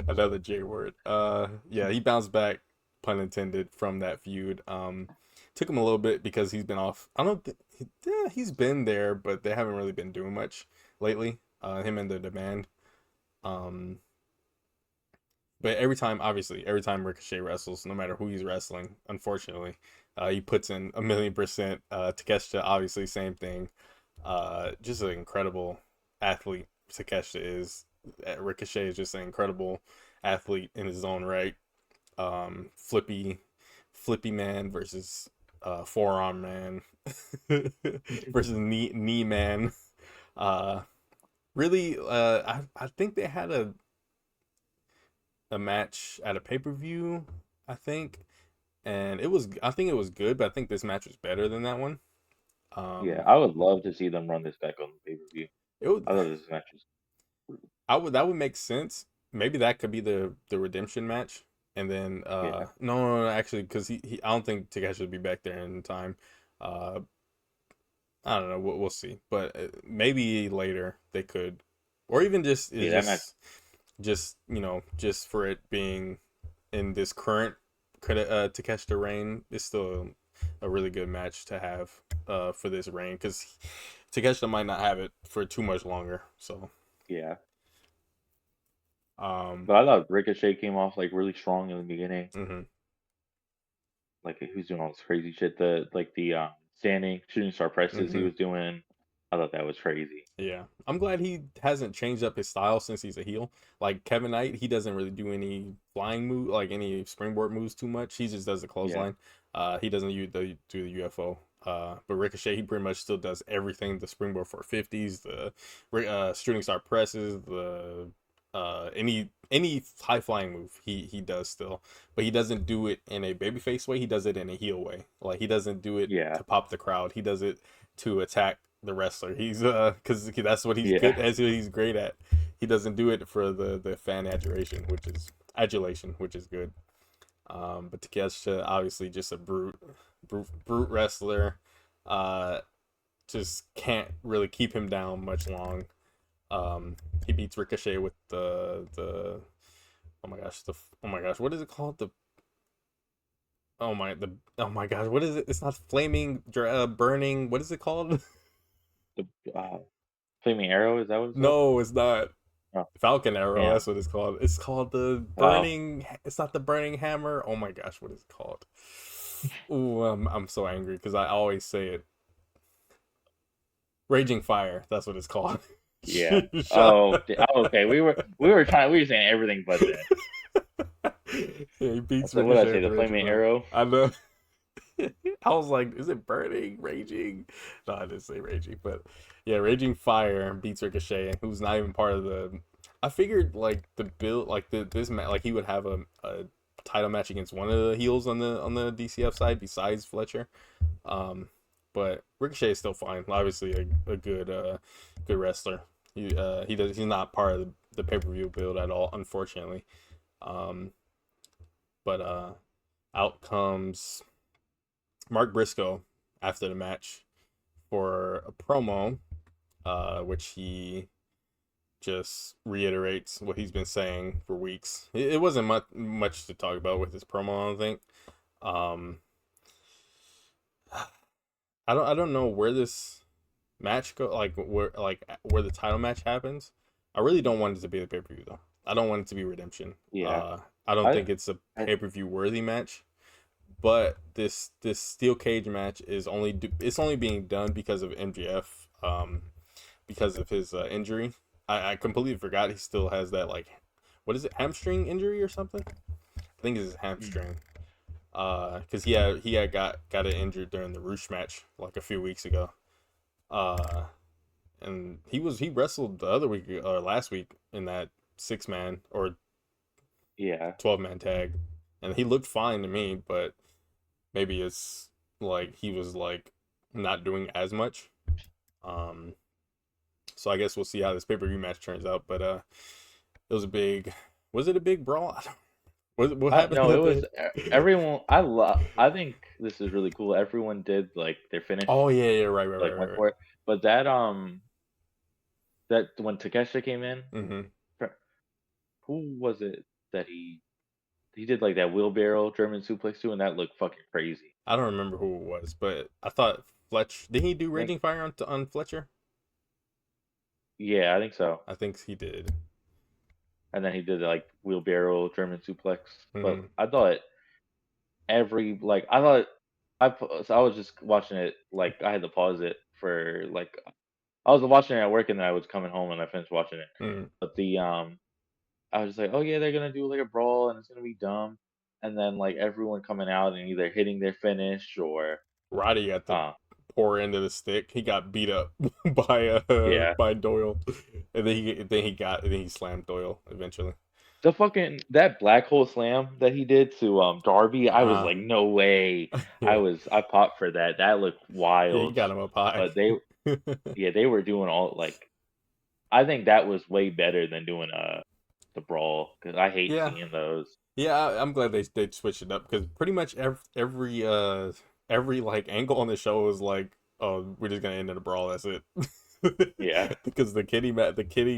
another J word. Yeah, he bounced back, pun intended, from that feud. Took him a little bit because he's been off. I don't think yeah, he's been there, but they haven't really been doing much lately. Him and the demand. Um, but every time Ricochet wrestles, no matter who he's wrestling, unfortunately, he puts in a million percent. Takeshita, obviously, same thing. Just an incredible athlete. Takeshita is. Ricochet is just an incredible athlete in his own right. Flippy, flippy man versus forearm man versus knee man. Uh, really, I think they had a match at a pay per view. I think, and I think it was good, but I think this match was better than that one. Yeah, Um, I would love to see them run this back on the pay-per-view. it would I thought this match was that would make sense. Maybe that could be the redemption match. And then yeah, no, actually, because he I don't think Takeshi will be back there in time. Uh I don't know, we'll see. But maybe later they could, or even just yeah, that match. just just for it being in this current Takeshita reign is still a really good match to have for this reign, because Takeshita might not have it for too much longer. So Yeah, um but I thought Ricochet came off like really strong in the beginning. mhm. Like he was doing all this crazy shit. The standing shooting star presses he Mhm. was doing. I thought that was crazy. Yeah, I'm glad he hasn't changed up his style since he's a heel. Like Kevin Knight, he doesn't really do any flying move, like any springboard moves too much. He just does the Yeah, clothesline. He doesn't do the UFO. But Ricochet, he pretty much still does everything: the springboard 450s, the shooting star presses, the any high flying move he does still. But he doesn't do it in a babyface way. He does it in a heel way. Like he doesn't do it yeah, to pop the crowd. He does it to attack the wrestler. He's because that's what he's good. yeah, That's what he's great at. He doesn't do it for the fan adulation, which is good. But Takeshita, obviously just a brute wrestler. Uh, just can't really keep him down much long. He beats Ricochet with the oh my gosh, what is it called? Oh my gosh, what is it? It's not flaming burning. What is it called? the flaming arrow, is that what it's called? No, it's not. Oh, Falcon Arrow, damn. that's what it's called. It's called the Oh, burning. It's not the burning hammer. Oh my gosh, what is it called? Ooh, I'm so angry because I always say it. Raging Fire. That's what it's called. yeah. Shut Okay. We were saying everything but that. Yeah, he beats So what did I Ricochet say? with The Raging flaming Fire. arrow. I know. I was like, is it burning, raging? No, I didn't say raging, but yeah, Raging Fire beats Ricochet, who's not even part of the. I figured like the build, like this match, like he would have a title match against one of the heels on the DCF side besides Fletcher. Um, but Ricochet is still fine. Obviously, a good good wrestler. He's not part of the pay per view build at all, unfortunately. Um, but out comes Mark Briscoe after the match for a promo, which he just reiterates what he's been saying for weeks. It wasn't much to talk about with his promo, I don't think. Um, I don't know where this match go, where the title match happens. I really don't want it to be the pay per view though. I don't want it to be Redemption. Yeah. I don't I, think it's a I pay per view worthy match. But this steel cage match is it's only being done because of MJF, because of his injury. I completely forgot he still has that, like, what is it, hamstring injury or something? I think it's his hamstring. Because he had got it injured during the Roosh match like a few weeks ago. Uh, and he wrestled the other week or last week in that 6 man or yeah. 12 man tag, and he looked fine to me, but maybe it's like he was like not doing as much. Um, so I guess we'll see how this pay per view match turns out. But it was a big. Was it a big brawl? What happened No, it at was the? everyone. I think this is really cool. Everyone did like their finish, Oh yeah, like went for it. But that when Takeshita came in, Mm-hmm. who was it that he did like that wheelbarrow German suplex too, and that looked fucking crazy. I don't remember who it was, but I thought Fletch. Did he do I think Raging Fire on Fletcher? yeah, I think so. I think he did. And then he did like wheelbarrow German suplex. But Mm-hmm. I thought I thought so I was just watching it like I had to pause it for like I was watching it at work, and then I was coming home, and I finished watching it. Mm. But I was just like, "Oh, yeah, they're gonna do, like, a brawl, and it's gonna be dumb." And then, like, everyone coming out and either hitting their finish or, Roddy got the uh poor end of the stick. He got beat up yeah. by Doyle, and then he slammed Doyle eventually. The fucking that black hole slam that he did to, Darby, I was Uh like, "No way." yeah, I popped for that. That looked yeah, he wild. got him up high. But they were doing all, like, I think that was way better than doing, the brawl, because I hate Yeah, seeing those. yeah, I'm glad they switched it up because pretty much every like angle on the show was like, oh, we're just gonna end in a brawl. That's it. Yeah. Because the kitty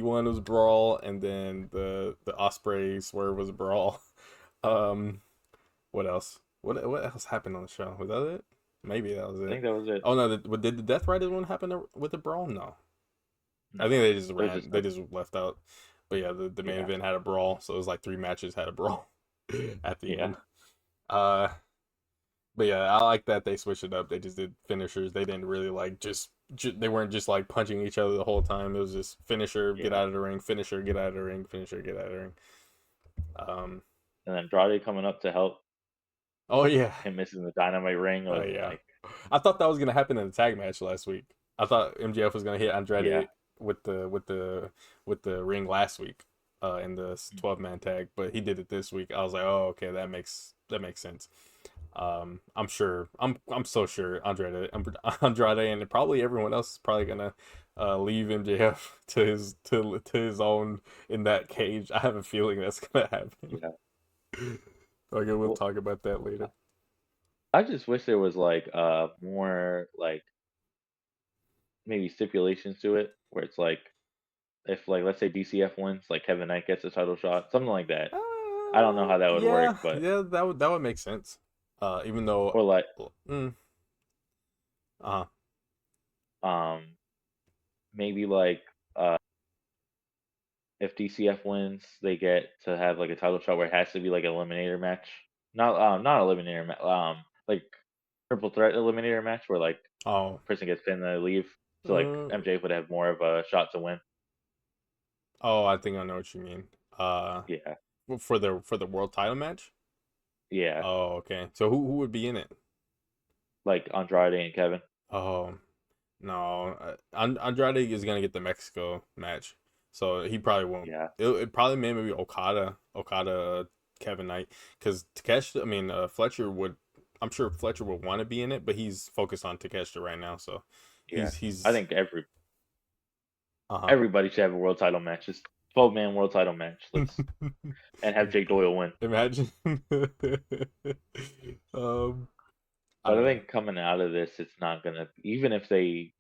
one was brawl, and then the Ospreay Swerve was brawl. Um, what else? What else happened on the show? Was that it? Maybe that was I it. think that was it. Oh no, did the Death Riders one happen with the brawl? No, I think No. they just It was just they them. just left out. But yeah, the main Yeah. event had a brawl, so it was like three matches had a brawl at the Yeah. end. Uh, but yeah, I like that they switched it up. They just did finishers. They didn't really like they weren't just like punching each other the whole time. It was just finisher, get Yeah. out of the ring, finisher, get out of the ring, finisher, get out of the ring. Um, And then Andrade coming up to help, oh yeah, him missing the Dynamite ring oh was yeah. like, I thought that was gonna happen in the tag match last week. I thought MJF was gonna hit yeah. Andrade with the ring last week, in the Mm. 12-man tag, but he did it this week. I was like, oh okay, that makes sense. I'm so sure Andrade and probably everyone else is probably gonna leave MJF to his own in that cage. I have a feeling that's gonna happen. Yeah. Okay, we'll Well, talk about that later. I just wish there was, like, more, like, maybe stipulations to it where it's like, if, like, let's say DCF wins, like, Kevin Knight gets a title shot, something like that. I don't know how that would work, Yeah, but yeah, that would make sense. Even though, or like, mm, uh, um, maybe like, uh, if DCF wins, they get to have like a title shot where it has to be like an eliminator match, not eliminator, like triple threat eliminator match where like oh, person gets pinned and they leave. So like uh, MJ would have more of a shot to win. oh, I think I know what you mean. Yeah, For the world title match. yeah, Oh, okay. So who would be in it? like Andrade and Kevin. Oh, no, Andrade is gonna get the Mexico match, so he probably won't. Yeah, It probably maybe Okada, Kevin Knight, because Takeshi. I mean, Fletcher would. I'm sure Fletcher would want to be in it, but he's focused on Takeshi right now, so yeah. I he's think uh everybody should have a world title match. Just 12-man world title match. huh. Let's and have Jake Doyle win. Imagine. I But I don't know. think coming out of this, it's not gonna, even if they,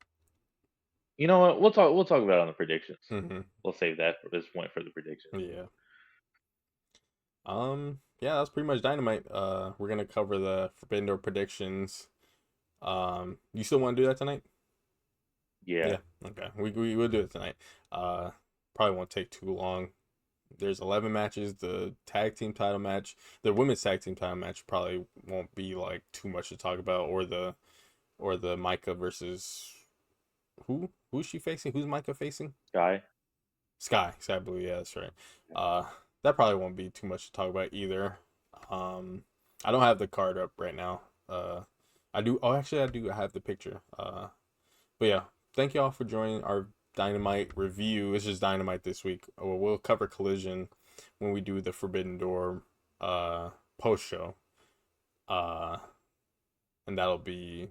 you know what? We'll talk about it on the predictions. Hmm. We'll save that for this point for the predictions. Yeah. Yeah, that's pretty much Dynamite. We're gonna cover the Forbidden Door predictions. You still want to do that tonight? Yeah, Yeah. Okay. We will do it tonight. Uh, probably won't take too long. There's 11 matches. The tag team title match, the women's tag team title match probably won't be like too much to talk about, or the Micah versus who's she facing? Who's Micah facing? Sky. Sky Blue. Yeah, that's right. Uh, that probably won't be too much to talk about either. Um, I don't have the card up right now. I do. Oh, actually, I do. I have the picture. But yeah, thank y'all for joining our Dynamite review. It's just Dynamite this week. We'll cover Collision when we do the Forbidden Door post show. Uh, and that'll be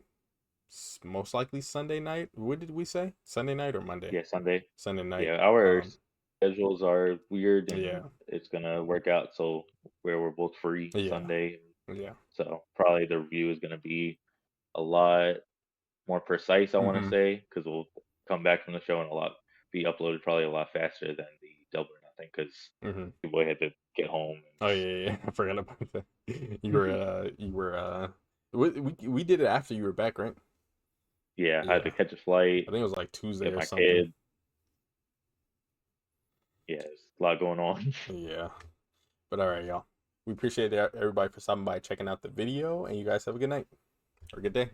most likely Sunday night. What did we say? Sunday night or Monday? Yeah, Sunday. Sunday night. Yeah, our schedules are weird, Yeah, and it's gonna work out so where we're both free yeah, Sunday. yeah. So probably the review is gonna be a lot more precise, I want to Mm-hmm. say, because we'll come back from the show and be uploaded probably a lot faster than the Double or Nothing, because Mm-hmm. your boy had to get home. Oh yeah, yeah. I forgot about that. You were we did it after you were back, right? Yeah, I had to Yeah. catch a flight, I think it was like Tuesday get or my something. kid. Yeah, there's a lot going on. Yeah. But all right, y'all. We appreciate everybody for stopping by, checking out the video, and you guys have a good night or good day.